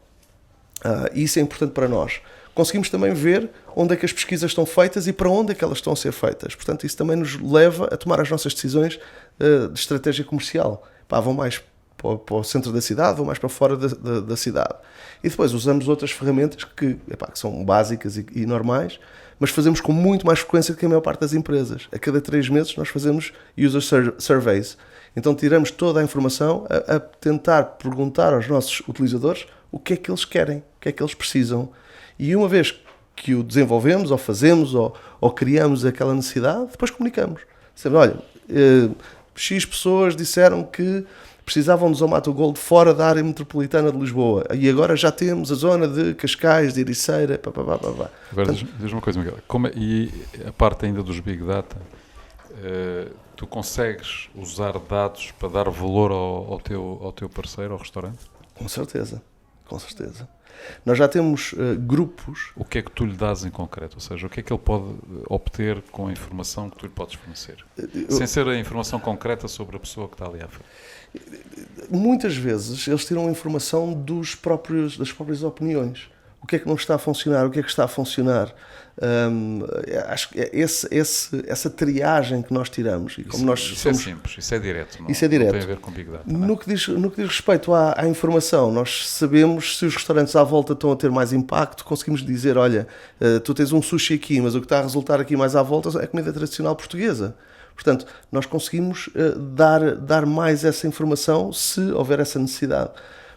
Isso é importante para nós. Conseguimos também ver onde é que as pesquisas estão feitas e para onde é que elas estão a ser feitas. Portanto, isso também nos leva a tomar as nossas decisões de estratégia comercial. Vão mais para o centro da cidade, vão mais para fora da cidade. E depois usamos outras ferramentas que são básicas e normais, mas fazemos com muito mais frequência do que a maior parte das empresas. A cada 3 meses nós fazemos user surveys. Então tiramos toda a informação a tentar perguntar aos nossos utilizadores o que é que eles querem, o que é que eles precisam. E uma vez que o desenvolvemos, ou fazemos, ou criamos aquela necessidade, depois comunicamos. Dizemos, olha, X pessoas disseram que precisavam de Zomato Gold fora da área metropolitana de Lisboa. E agora já temos a zona de Cascais, de Ericeira, Agora, portanto, diz uma coisa, Miguel. E a parte ainda dos Big Data, tu consegues usar dados para dar valor ao teu parceiro, ao restaurante? Com certeza. Nós já temos grupos. O que é que tu lhe dás em concreto? Ou seja, o que é que ele pode obter com a informação que tu lhe podes fornecer? Sem ser a informação concreta sobre a pessoa que está ali à frente. Muitas vezes eles tiram informação das próprias opiniões. O que é que não está a funcionar? O que é que está a funcionar? Acho que essa triagem que nós tiramos. E como isso é simples, isso é direto. Não tem a ver com Big Data. No que diz respeito à informação, nós sabemos se os restaurantes à volta estão a ter mais impacto, conseguimos dizer, olha, tu tens um sushi aqui, mas o que está a resultar aqui mais à volta é comida tradicional portuguesa. Portanto, nós conseguimos dar mais essa informação se houver essa necessidade.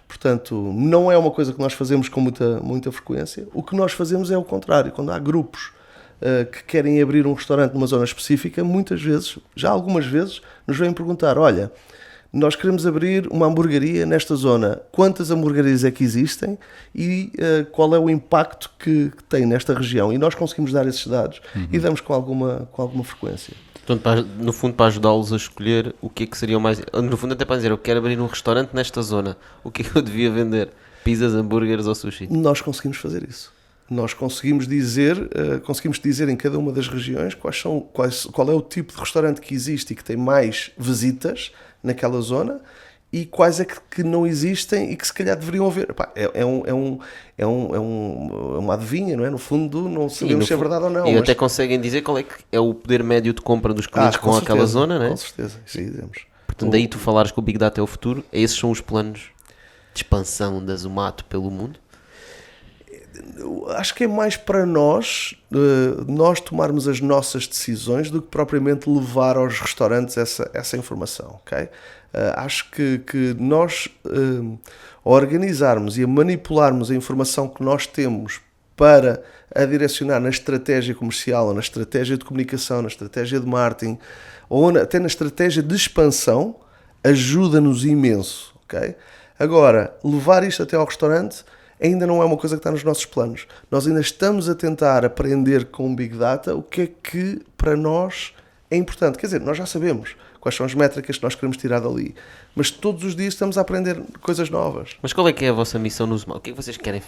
Portanto, não é uma coisa que nós fazemos com muita frequência. O que nós fazemos é o contrário. Quando há grupos que querem abrir um restaurante numa zona específica, muitas vezes, já algumas vezes, nos vêm perguntar, olha, nós queremos abrir uma hamburgueria nesta zona. Quantas hamburguerias é que existem e qual é o impacto que tem nesta região? E nós conseguimos dar esses dados e damos com alguma frequência. Portanto, no fundo, para ajudá-los a escolher o que é que seria mais... No fundo, até para dizer, eu quero abrir um restaurante nesta zona. O que é que eu devia vender? Pizzas, hambúrgueres ou sushi? Nós conseguimos fazer isso. Nós conseguimos dizer em cada uma das regiões qual é o tipo de restaurante que existe e que tem mais visitas naquela zona e quais é que não existem e que se calhar deveriam haver. É uma adivinha, não é? No fundo, não sabemos se é verdade ou não. E até conseguem dizer qual é que é o poder médio de compra dos clientes com aquela zona, não é? Com certeza, isso aí dizemos. Portanto, daí tu falares que o Big Data é o futuro, esses são os planos de expansão da Zomato pelo mundo? Acho que é mais para nós tomarmos as nossas decisões do que propriamente levar aos restaurantes essa informação, ok? Acho que nós organizarmos e a manipularmos a informação que nós temos para a direcionar na estratégia comercial, ou na estratégia de comunicação, na estratégia de marketing, ou até na estratégia de expansão, ajuda-nos imenso, ok? Agora, levar isto até ao restaurante ainda não é uma coisa que está nos nossos planos. Nós ainda estamos a tentar aprender com Big Data o que é que para nós é importante. Quer dizer, nós já sabemos quais são as métricas que nós queremos tirar dali, mas todos os dias estamos a aprender coisas novas. Mas qual é que é a vossa missão no Zomato? O que é que vocês querem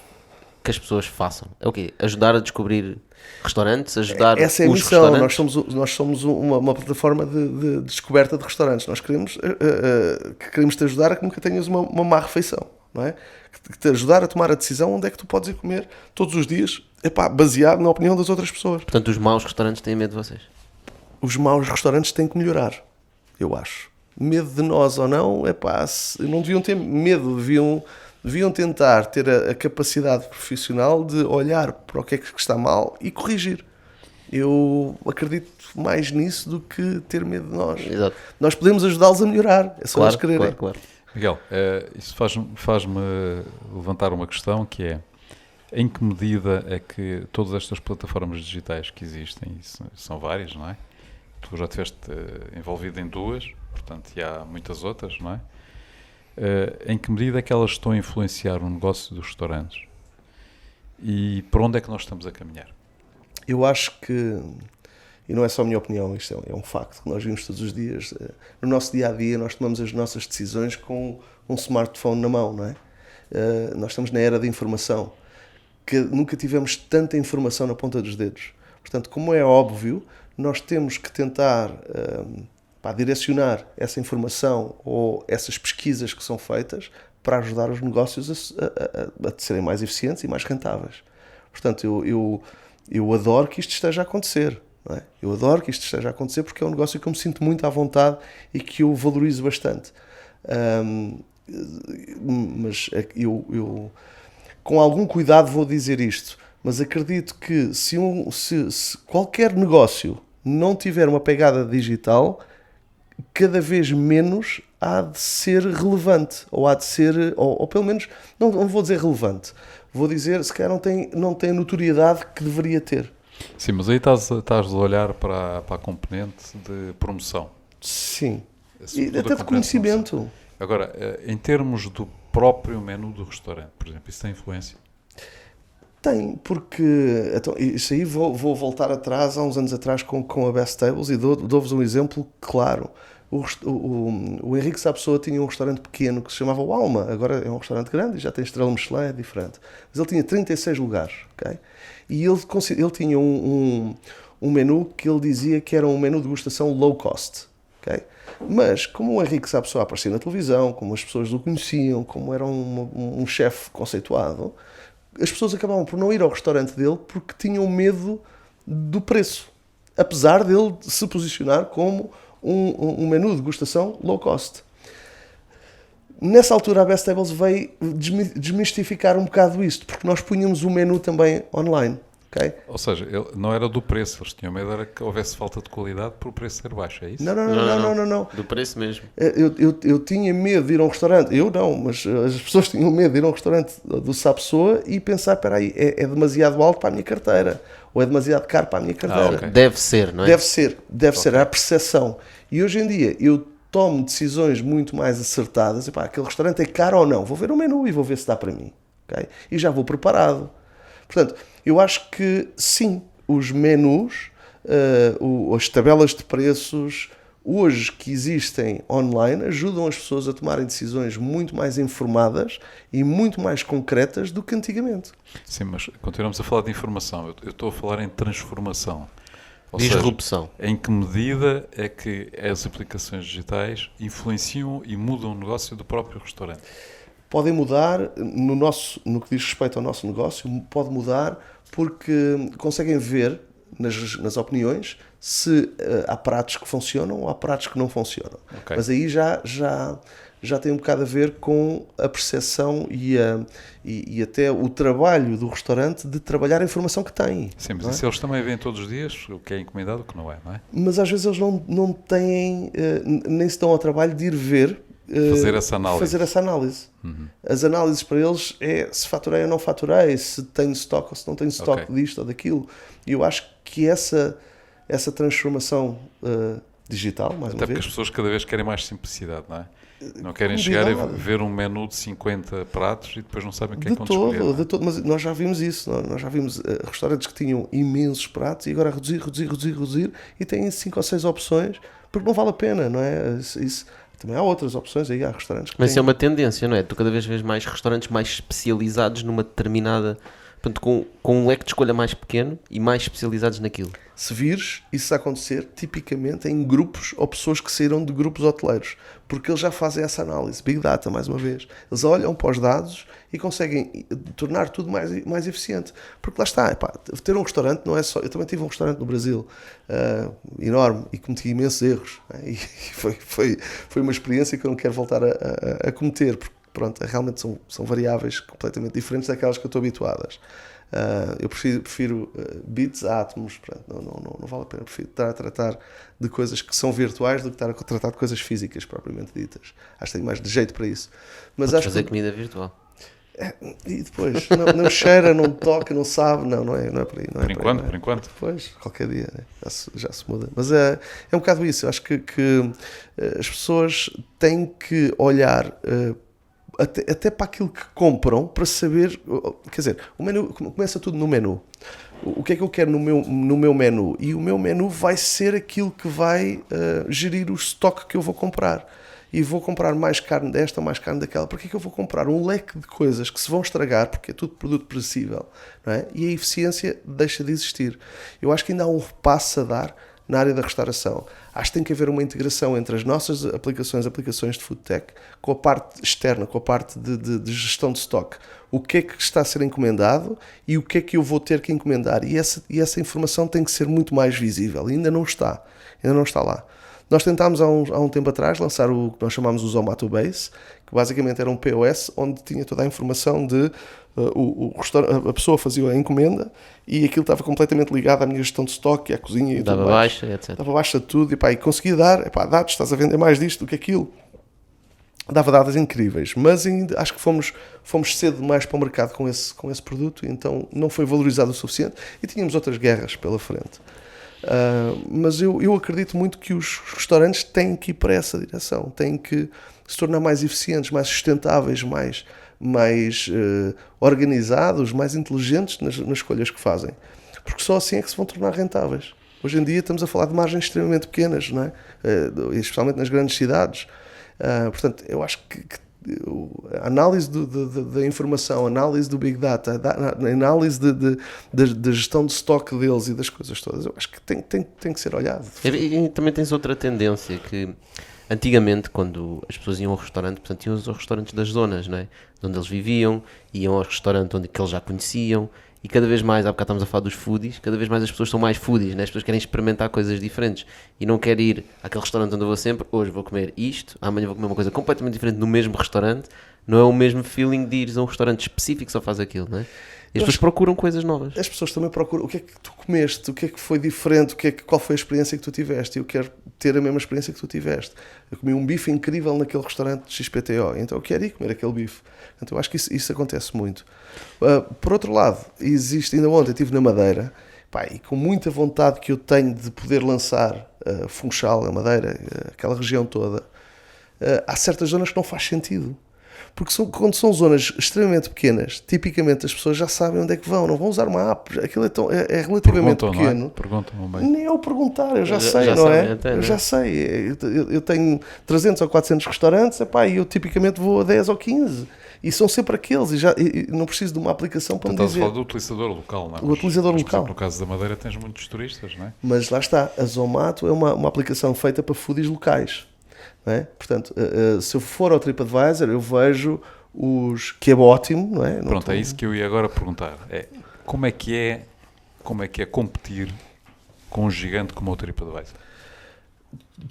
que as pessoas façam? É o quê? Ajudar a descobrir restaurantes? Ajudar Essa é a os missão. restaurantes? Nós somos uma plataforma de descoberta de restaurantes. Nós queremos te ajudar a que nunca tenhas uma má refeição, não é? Que te ajudar a tomar a decisão onde é que tu podes ir comer todos os dias, baseado na opinião das outras pessoas. Portanto, os maus restaurantes têm medo de vocês? Os maus restaurantes têm que melhorar, eu acho. Medo de nós ou não, não deviam ter medo, deviam tentar ter a capacidade profissional de olhar para o que é que está mal e corrigir. Eu acredito mais nisso do que ter medo de nós. Exato. Nós podemos ajudá-los a melhorar, é só Claro, eles quererem. claro. Miguel, isso faz-me levantar uma questão que é: em que medida é que todas estas plataformas digitais que existem, e são várias, não é? Tu já estiveste envolvido em 2, portanto, e há muitas outras, não é? Em que medida é que elas estão a influenciar o negócio dos restaurantes? E para onde é que nós estamos a caminhar? Eu acho que, e não é só a minha opinião, isto é um facto que nós vimos todos os dias, no nosso dia-a-dia nós tomamos as nossas decisões com um smartphone na mão, não é? Nós estamos na era da informação, que nunca tivemos tanta informação na ponta dos dedos. Portanto, como é óbvio, nós temos que tentar direcionar essa informação ou essas pesquisas que são feitas para ajudar os negócios a serem mais eficientes e mais rentáveis. Portanto, eu adoro que isto esteja a acontecer. Não é? Eu adoro que isto esteja a acontecer porque é um negócio que eu me sinto muito à vontade e que eu valorizo bastante. Mas eu com algum cuidado vou dizer isto, mas acredito que se qualquer negócio não tiver uma pegada digital, cada vez menos há de ser relevante, ou há de ser, ou pelo menos, não vou dizer relevante, vou dizer, se calhar não tem a notoriedade que deveria ter. Sim, mas aí estás a olhar para a componente de promoção. Sim, E até de conhecimento. Agora, em termos do próprio menu do restaurante, por exemplo, isso tem influência? Tem, porque então, isso aí vou voltar atrás, há uns anos atrás com a Best Tables, e dou-vos um exemplo claro. O Henrique Sapessoa tinha um restaurante pequeno que se chamava o Alma, agora é um restaurante grande e já tem estrela Michelin, é diferente. Mas ele tinha 36 lugares, ok? E ele tinha um menu que ele dizia que era um menu de degustação low cost, ok? Mas como o Henrique Sapessoa aparecia na televisão, como as pessoas o conheciam, como era um chefe conceituado, as pessoas acabavam por não ir ao restaurante dele porque tinham medo do preço, apesar dele se posicionar como um menu de degustação low cost. Nessa altura a Best Tables veio desmistificar um bocado isto, porque nós punhamos o menu também online. Okay? Ou seja, não era do preço, eles tinham medo era que houvesse falta de qualidade por o preço ser baixo, é isso? Não. Do preço mesmo. Eu tinha medo de ir a um restaurante, eu não, mas as pessoas tinham medo de ir a um restaurante do Sapessoa e pensar, espera aí, é demasiado alto para a minha carteira, ou é demasiado caro para a minha carteira. Okay. Deve ser, não é? Deve ser, é a percepção. E hoje em dia eu tomo decisões muito mais acertadas, e, aquele restaurante é caro ou não, vou ver o menu e vou ver se dá para mim. Okay? E já vou preparado. Portanto, eu acho que sim, os menus, as tabelas de preços, hoje que existem online, ajudam as pessoas a tomarem decisões muito mais informadas e muito mais concretas do que antigamente. Sim, mas continuamos a falar de informação. Eu estou a falar em transformação. Ou Disrupção. seja, em que medida é que as aplicações digitais influenciam e mudam o negócio do próprio restaurante? Podem mudar, no que diz respeito ao nosso negócio, pode mudar porque conseguem ver nas opiniões se há pratos que funcionam ou há pratos que não funcionam. Okay. Mas aí já tem um bocado a ver com a percepção e até o trabalho do restaurante de trabalhar a informação que tem. Sim, mas isso eles também veem todos os dias, o que é encomendado, o que não é? Mas às vezes eles não têm, nem se dão ao trabalho de ir ver, fazer essa análise. Uhum. As análises para eles é se faturei ou não faturei, se tenho estoque ou se não tenho estoque disto ou daquilo. E eu acho que essa transformação digital, mais uma vez... Até porque as pessoas cada vez querem mais simplicidade, não é? Não querem chegar a ver um menu de 50 pratos e depois não sabem o que é que vão escolher. De todo, mas nós já vimimos isso. Nós já vimos restaurantes que tinham imensos pratos e agora reduzir e têm 5 ou 6 opções porque não vale a pena, não é? Isso também há outras opções aí, há restaurantes que Mas isso é uma tendência, não é? Tu cada vez vês mais restaurantes mais especializados numa determinada... Portanto, com um leque de escolha mais pequeno e mais especializados naquilo. Se vires, isso acontecer tipicamente em grupos ou pessoas que saíram de grupos hoteleiros, porque eles já fazem essa análise, Big Data, mais uma vez. Eles olham para os dados e conseguem tornar tudo mais eficiente. Porque lá está, ter um restaurante não é só... Eu também tive um restaurante no Brasil enorme e cometi imensos erros. E foi uma experiência que eu não quero voltar a cometer, pronto, realmente são variáveis completamente diferentes daquelas que eu estou habituadas. Eu prefiro bits a átomos, portanto, não vale a pena. Eu prefiro estar a tratar de coisas que são virtuais do que estar a tratar de coisas físicas propriamente ditas. Acho que tenho mais de jeito para isso. Mas Podes acho fazer que, comida virtual. e depois, não cheira, não toca, não sabe, não é por aí. Não é Por enquanto. Depois, qualquer dia, né? já se muda. Mas é um bocado isso. Eu acho que as pessoas têm que olhar até para aquilo que compram para saber, quer dizer, o menu começa tudo no menu. O que é que eu quero no meu menu? E o meu menu vai ser aquilo que vai gerir o estoque que eu vou comprar. E vou comprar mais carne desta, mais carne daquela. Porque é que eu vou comprar um leque de coisas que se vão estragar, porque é tudo produto perecível, não é? E a eficiência deixa de existir. Eu acho que ainda há um repasso a dar na área da restauração. Acho que tem que haver uma integração entre as nossas aplicações de food tech, com a parte externa, com a parte de gestão de stock. O que é que está a ser encomendado e o que é que eu vou ter que encomendar. E essa informação tem que ser muito mais visível. E ainda não está lá. Nós tentámos há um tempo atrás lançar o que nós chamámos o Zomato Base, que basicamente era um POS onde tinha toda a informação de a pessoa fazia a encomenda e aquilo estava completamente ligado à minha gestão de estoque, à cozinha e dava tudo mais. baixa, etc. Dava baixa de tudo e conseguia dar, dados, estás a vender mais disto do que aquilo. Dava dados incríveis, mas ainda acho que fomos cedo demais para o mercado com esse produto, então não foi valorizado o suficiente e tínhamos outras guerras pela frente. Mas eu acredito muito que os restaurantes têm que ir para essa direção, têm que se tornar mais eficientes, mais sustentáveis, mais organizados, mais inteligentes nas escolhas que fazem, porque só assim é que se vão tornar rentáveis. Hoje em dia estamos a falar de margens extremamente pequenas, não é? Especialmente nas grandes cidades. Portanto, eu acho que a análise da informação, a análise do Big Data, a análise da gestão de estoque deles e das coisas todas, eu acho que tem que ser olhado. E também tens outra tendência que antigamente, quando as pessoas iam ao restaurante, portanto, iam aos restaurantes das zonas, não é? De onde eles viviam, iam ao restaurante que eles já conheciam. E cada vez mais, há bocado estamos a falar dos foodies, cada vez mais as pessoas são mais foodies, né? As pessoas querem experimentar coisas diferentes e não querem ir àquele restaurante onde eu vou sempre, hoje vou comer isto, amanhã vou comer uma coisa completamente diferente no mesmo restaurante, não é o mesmo feeling de ires a um restaurante específico que só faz aquilo, não é? E as pessoas procuram coisas novas. As pessoas também procuram o que é que tu comeste, o que é que foi diferente, qual foi a experiência que tu tiveste. Eu quero ter a mesma experiência que tu tiveste. Eu comi um bife incrível naquele restaurante de XPTO, então eu quero ir comer aquele bife. Então eu acho que isso acontece muito. Por outro lado, ainda ontem eu estive na Madeira, e com muita vontade que eu tenho de poder lançar Funchal, a Madeira, aquela região toda, há certas zonas que não faz sentido. Porque quando são zonas extremamente pequenas, tipicamente as pessoas já sabem onde é que vão, não vão usar uma app, aquilo é relativamente pequeno. Perguntam bem. Nem eu perguntar, eu já sei, não é? Eu já sei, eu tenho 300 ou 400 restaurantes, e eu tipicamente vou a 10 ou 15. E são sempre aqueles, e não preciso de uma aplicação para me dizer. Estás a falar do utilizador local, não é? O utilizador local. Por exemplo, no caso da Madeira tens muitos turistas, não é? Mas lá está, a Zomato é uma aplicação feita para foodies locais. Não é? Portanto, se eu for ao TripAdvisor, eu vejo que é ótimo, não é? Pronto, é isso que eu ia agora perguntar. Como é que é competir com um gigante como o TripAdvisor?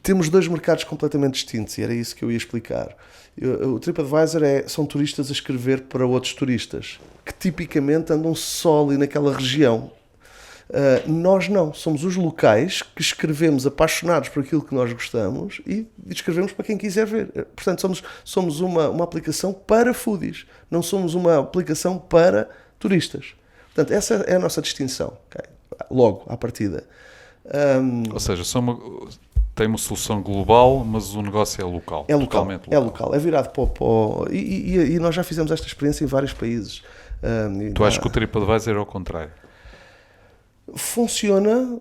Temos dois mercados completamente distintos e era isso que eu ia explicar. O TripAdvisor são turistas a escrever para outros turistas, que tipicamente andam só ali naquela região. Nós não, somos os locais que escrevemos apaixonados por aquilo que nós gostamos e escrevemos para quem quiser ver. Portanto, somos uma aplicação para foodies, não somos uma aplicação para turistas. Portanto, essa é a nossa distinção, okay? Logo, à partida. Ou seja, tem uma solução global, mas o negócio é local. É local, é local, é virado para e nós já fizemos esta experiência em vários países. Tu achas que o TripAdvisor é ao contrário? Funciona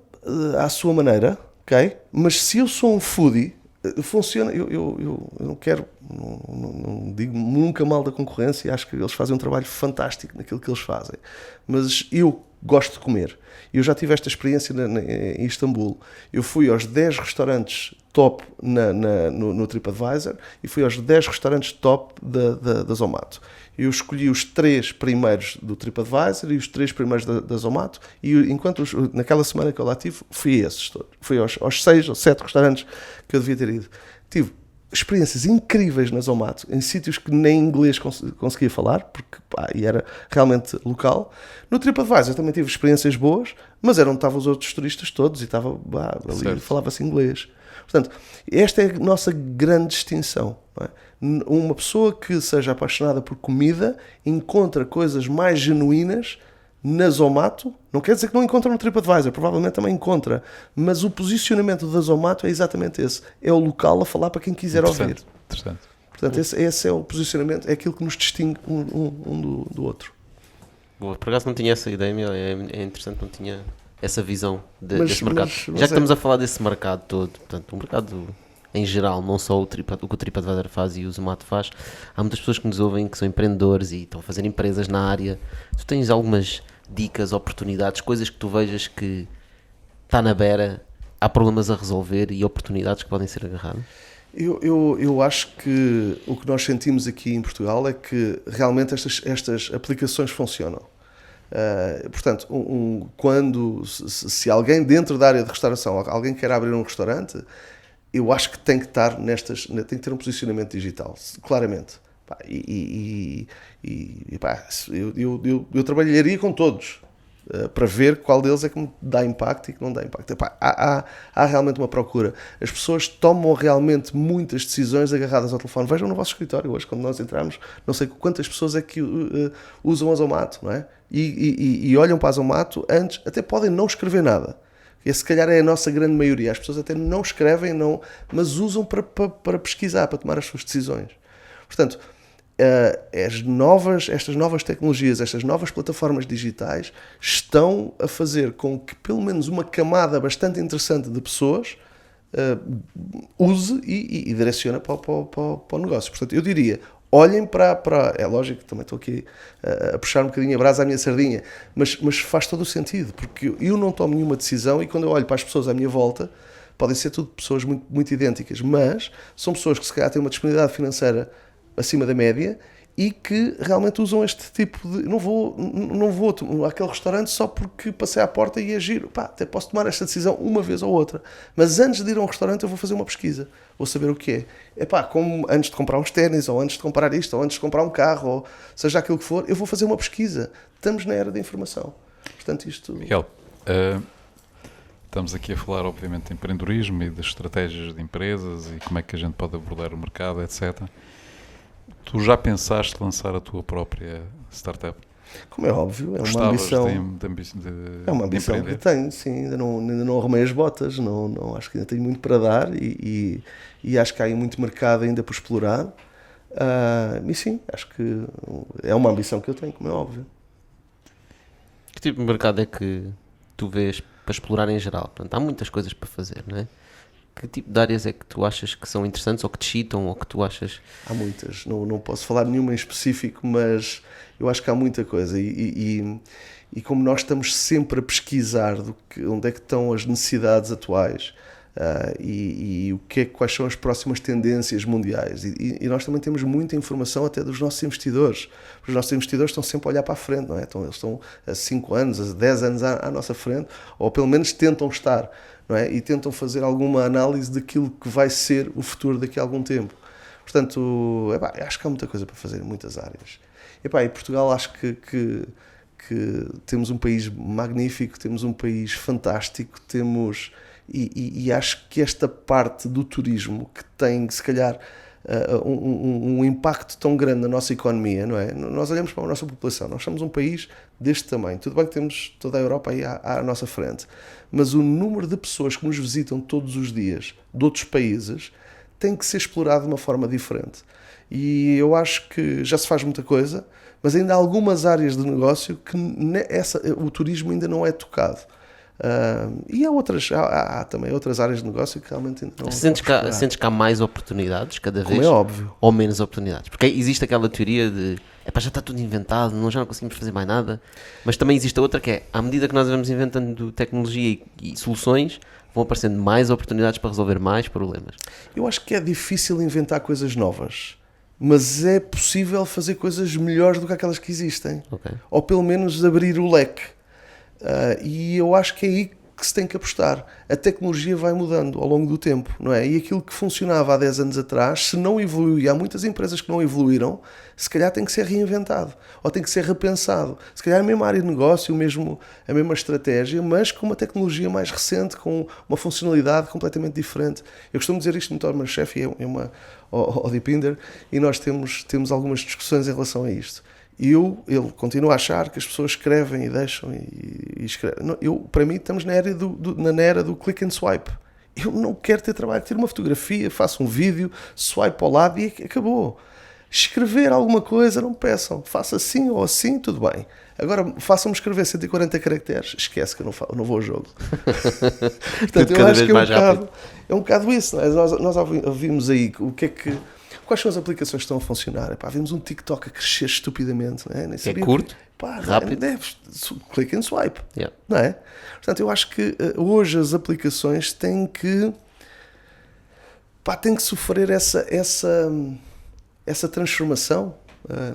à sua maneira, ok? Mas se eu sou um foodie, funciona. Eu não quero, não digo nunca mal da concorrência, acho que eles fazem um trabalho fantástico naquilo que eles fazem. Mas eu gosto de comer. Eu já tive esta experiência em Istambul. Eu fui aos 10 restaurantes top no TripAdvisor e fui aos 10 restaurantes top da Zomato. Eu escolhi os 3 primeiros do TripAdvisor e os 3 primeiros da Zomato e naquela semana que eu lá tive, fui a esses todos. Fui aos 6 ou 7 restaurantes que eu devia ter ido. Tive experiências incríveis na Zomato, em sítios que nem inglês conseguia falar, porque e era realmente local. No TripAdvisor também tive experiências boas, mas era onde estavam os outros turistas todos e estava ali, falava-se inglês. Portanto, esta é a nossa grande distinção. Não é? Uma pessoa que seja apaixonada por comida encontra coisas mais genuínas na Zomato. Não quer dizer que não encontra no TripAdvisor, provavelmente também encontra, mas o posicionamento da Zomato é exatamente esse. É o local a falar para quem quiser ouvir. Interessante. Portanto, esse é o posicionamento, é aquilo que nos distingue um do outro. Boa, por acaso não tinha essa ideia, é interessante, não tinha essa visão desse mercado. Já que estamos a falar desse mercado todo, portanto, o mercado em geral, não só o que o TripAdvisor faz e o Zomato faz, há muitas pessoas que nos ouvem que são empreendedores e estão a fazer empresas na área. Tu tens algumas dicas, oportunidades, coisas que tu vejas que está na beira, há problemas a resolver e oportunidades que podem ser agarradas? Eu acho que o que nós sentimos aqui em Portugal é que realmente estas aplicações funcionam. Portanto, se alguém dentro da área de restauração, alguém quer abrir um restaurante, eu acho que tem que estar tem que ter um posicionamento digital, claramente. Eu trabalharia com todos para ver qual deles é que me dá impacto e que não dá impacto. Há realmente uma procura. As pessoas tomam realmente muitas decisões agarradas ao telefone. Vejam no vosso escritório hoje, quando nós entramos, não sei quantas pessoas é que usam a Zomato, não é? E olham para a Zomato antes, até podem não escrever nada. E se calhar é a nossa grande maioria. As pessoas até não escrevem, mas usam para pesquisar, para tomar as suas decisões. Portanto, estas novas tecnologias, estas novas plataformas digitais estão a fazer com que pelo menos uma camada bastante interessante de pessoas use e direcione para o negócio. Portanto, eu diria, olhem para... É lógico que também estou aqui a puxar um bocadinho a brasa à minha sardinha, mas faz todo o sentido, porque eu não tomo nenhuma decisão e quando eu olho para as pessoas à minha volta, podem ser tudo pessoas muito, muito idênticas, mas são pessoas que se calhar têm uma disponibilidade financeira acima da média e que realmente usam este tipo de... Não vou àquele restaurante só porque passei à porta e é giro. Até posso tomar esta decisão uma vez ou outra. Mas antes de ir a um restaurante eu vou fazer uma pesquisa. Vou saber o que é. Como antes de comprar uns ténis, ou antes de comprar isto, ou antes de comprar um carro, ou seja aquilo que for, eu vou fazer uma pesquisa. Estamos na era da informação. Portanto, isto... Miguel, estamos aqui a falar, obviamente, de empreendedorismo e de estratégias de empresas e como é que a gente pode abordar o mercado, etc. Tu já pensaste lançar a tua própria startup? Como é óbvio, é uma ambição. É uma ambição que tenho, sim. Ainda não arrumei as botas, não acho que ainda tenho muito para dar e acho que há aí muito mercado ainda por explorar. E sim, acho que é uma ambição que eu tenho, como é óbvio. Que tipo de mercado é que tu vês para explorar em geral? Portanto, há muitas coisas para fazer, não é? Que tipo de áreas é que tu achas que são interessantes ou que te excitam ou que tu achas... Há muitas, não posso falar nenhuma em específico, mas eu acho que há muita coisa e como nós estamos sempre a pesquisar onde é que estão as necessidades atuais e quais são as próximas tendências mundiais e nós também temos muita informação até dos nossos investidores, porque os nossos investidores estão sempre a olhar para a frente, não é? Eles estão há 5 anos, há 10 anos à nossa frente, ou pelo menos tentam estar, não é? E tentam fazer alguma análise daquilo que vai ser o futuro daqui a algum tempo. Portanto, acho que há muita coisa para fazer em muitas áreas. E Portugal acho que temos um país magnífico, temos um país fantástico, temos... E acho que esta parte do turismo que tem, se calhar, um impacto tão grande na nossa economia, não é? Nós olhamos para a nossa população, nós somos um país deste tamanho. Tudo bem que temos toda a Europa aí à nossa frente, mas o número de pessoas que nos visitam todos os dias de outros países tem que ser explorado de uma forma diferente. E eu acho que já se faz muita coisa, mas ainda há algumas áreas de negócio que o turismo ainda não é tocado. E há também outras áreas de negócio que realmente ainda não... Sentes que há mais oportunidades cada vez? Como é óbvio. Ou menos oportunidades? Porque existe aquela teoria de já está tudo inventado, já não conseguimos fazer mais nada, mas também existe a outra que é, à medida que nós vamos inventando tecnologia e soluções, vão aparecendo mais oportunidades para resolver mais problemas. Eu acho que é difícil inventar coisas novas, mas é possível fazer coisas melhores do que aquelas que existem. Okay. Ou pelo menos abrir o leque. E eu acho que é aí que que se tem que apostar. A tecnologia vai mudando ao longo do tempo, não é? E aquilo que funcionava há 10 anos atrás, se não evoluiu, e há muitas empresas que não evoluíram, se calhar tem que ser reinventado, ou tem que ser repensado. Se calhar a mesma área de negócio, a mesma estratégia, mas com uma tecnologia mais recente, com uma funcionalidade completamente diferente. Eu costumo dizer isto no Torma Chef e ao Deepinder, e nós temos algumas discussões em relação a isto. Ele continua a achar que as pessoas escrevem e deixam e escrevem. Não, para mim, estamos na era do click and swipe. Eu não quero ter trabalho, tiro uma fotografia, faço um vídeo, swipe ao lado e acabou. Escrever alguma coisa, não me peçam. Faça assim ou assim, tudo bem. Agora, façam-me escrever 140 caracteres, esquece que eu não vou ao jogo. Portanto, eu acho que é um bocado isso. Não é? Nós ouvimos aí quais são as aplicações que estão a funcionar. Vimos um TikTok a crescer estupidamente. Não é? Nem sabia curto, rápido. Click and swipe. Yeah. Não é? Portanto, eu acho que hoje as aplicações têm que sofrer essa transformação.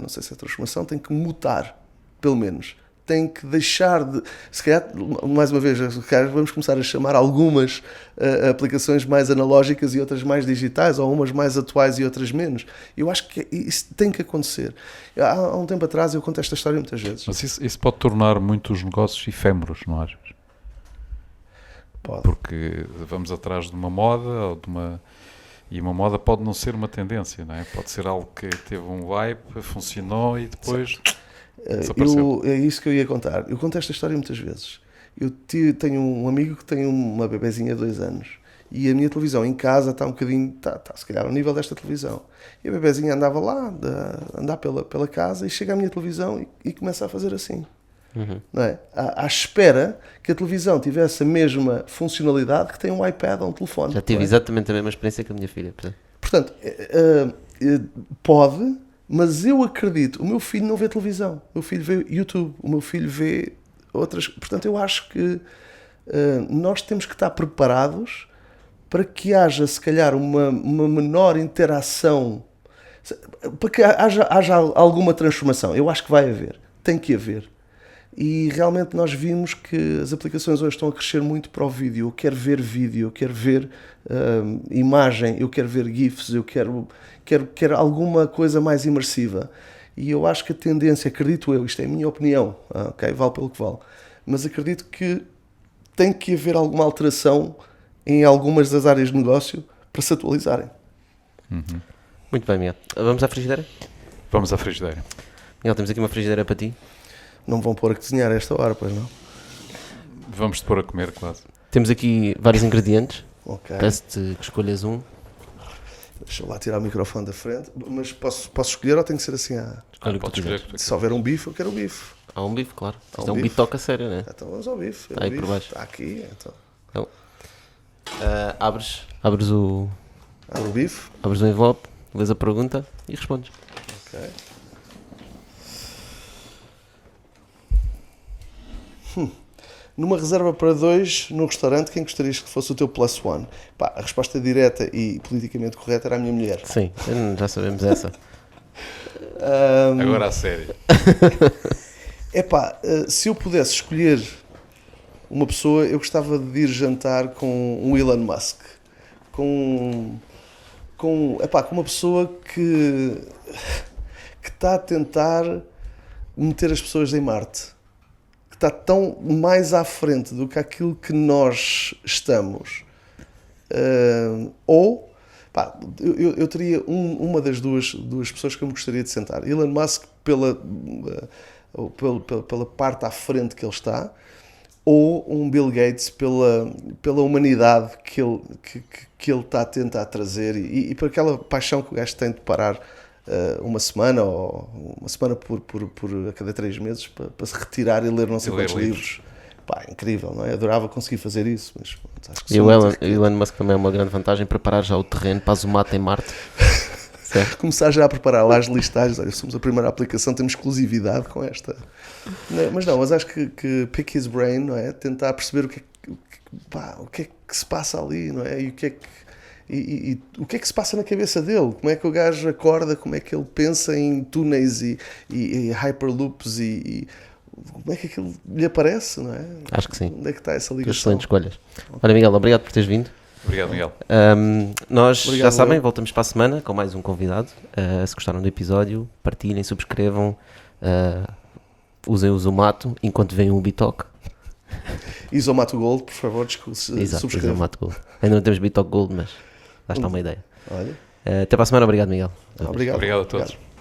Não sei se é transformação, tem que mutar, pelo menos. Tem que deixar de... Se calhar, mais uma vez, vamos começar a chamar algumas aplicações mais analógicas e outras mais digitais, ou umas mais atuais e outras menos. Eu acho que isso tem que acontecer. Há um tempo atrás eu conto esta história muitas vezes. Mas isso pode tornar muitos negócios efêmeros, não achas? Pode. Porque vamos atrás de uma moda ou de uma... E uma moda pode não ser uma tendência, não é? Pode ser algo que teve um hype, funcionou e depois... É isso que eu ia contar. Eu conto esta história muitas vezes. Eu tenho um amigo que tem uma bebezinha de 2 anos e a minha televisão em casa está um bocadinho, está se calhar ao nível desta televisão. E a bebezinha andava lá, andar pela casa, e chega à minha televisão e começa a fazer assim. Uhum. Não é? À espera que a televisão tivesse a mesma funcionalidade que tem um iPad ou um telefone. Já tive exatamente a mesma experiência com a minha filha. Portanto, pode... Mas eu acredito, o meu filho não vê televisão, o meu filho vê YouTube, o meu filho vê outras... Portanto, eu acho que nós temos que estar preparados para que haja, se calhar, uma menor interação, para que haja alguma transformação. Eu acho que vai haver, tem que haver. E realmente nós vimos que as aplicações hoje estão a crescer muito para o vídeo. Eu quero ver vídeo, eu quero ver imagem, eu quero ver GIFs, eu quero alguma coisa mais imersiva. E eu acho que a tendência, acredito eu, isto é a minha opinião, okay? Vale pelo que vale, mas acredito que tem que haver alguma alteração em algumas das áreas de negócio para se atualizarem. Uhum. Muito bem, Miguel. Vamos à frigideira? Vamos à frigideira. Miguel, temos aqui uma frigideira para ti. Não me vão pôr a cozinhar a esta hora, pois não? Vamos-te pôr a comer, quase. Temos aqui vários ingredientes. Ok. Peço-te que escolhas um. Deixa eu lá tirar o microfone da frente. Mas posso escolher ou tem que ser assim? Escolhe o que Podes tu escolher. quiseres. Se houver um bife, eu quero um bife. Há um bife, claro. Há Isto é um bife. bitoca sério, não é? Então vamos ao bife. Está aí por baixo. Está aqui, então. Então, abres o Abre o bife. abres o envelope, lês a pergunta e respondes. Ok. Numa reserva para 2 no restaurante, quem gostarias que fosse o teu plus one? A resposta direta e politicamente correta era a minha mulher. Sim, já sabemos essa. Agora a sério. Se eu pudesse escolher uma pessoa, eu gostava de ir jantar com um Elon Musk. Com uma pessoa que está a tentar meter as pessoas em Marte. Que está tão mais à frente do que aquilo que nós estamos. Eu teria uma das duas pessoas que eu me gostaria de sentar. Elon Musk pela parte à frente que ele está, ou um Bill Gates pela humanidade que ele está a tentar trazer e por aquela paixão que o gajo tem de parar uma semana a cada 3 meses para se retirar e ler não sei quantos livros. Incrível, não é? Adorava conseguir fazer isso, mas acho que E o Elon Musk também é uma grande vantagem, preparar já o terreno para a Zumata em Marte. Certo? Começar já a preparar lá as listagens. Olha, somos a primeira aplicação, temos exclusividade com esta. Mas acho que pick his brain, não é? Tentar perceber o que é que se passa ali, não é? E o que é que se passa na cabeça dele? Como é que o gajo acorda? Como é que ele pensa em túneis e hyperloops como é que aquilo lhe aparece, não é? Acho que sim. Onde é que está essa ligação? Excelentes escolhas. Olha, Miguel, obrigado por teres vindo. Obrigado, Miguel. Nós Obrigado, já sabem, Miguel. voltamos para a semana com mais um convidado. Se gostaram do episódio, partilhem, subscrevam, usem o Zomato enquanto vem o Bitoc. Isomato Gold, por favor, Exato, subscreva. Zomato Gold. Ainda não temos Bitoc Gold, mas lá está uma ideia. Olha, Até para a semana, obrigado, Miguel. obrigado. Obrigado a todos. Obrigado.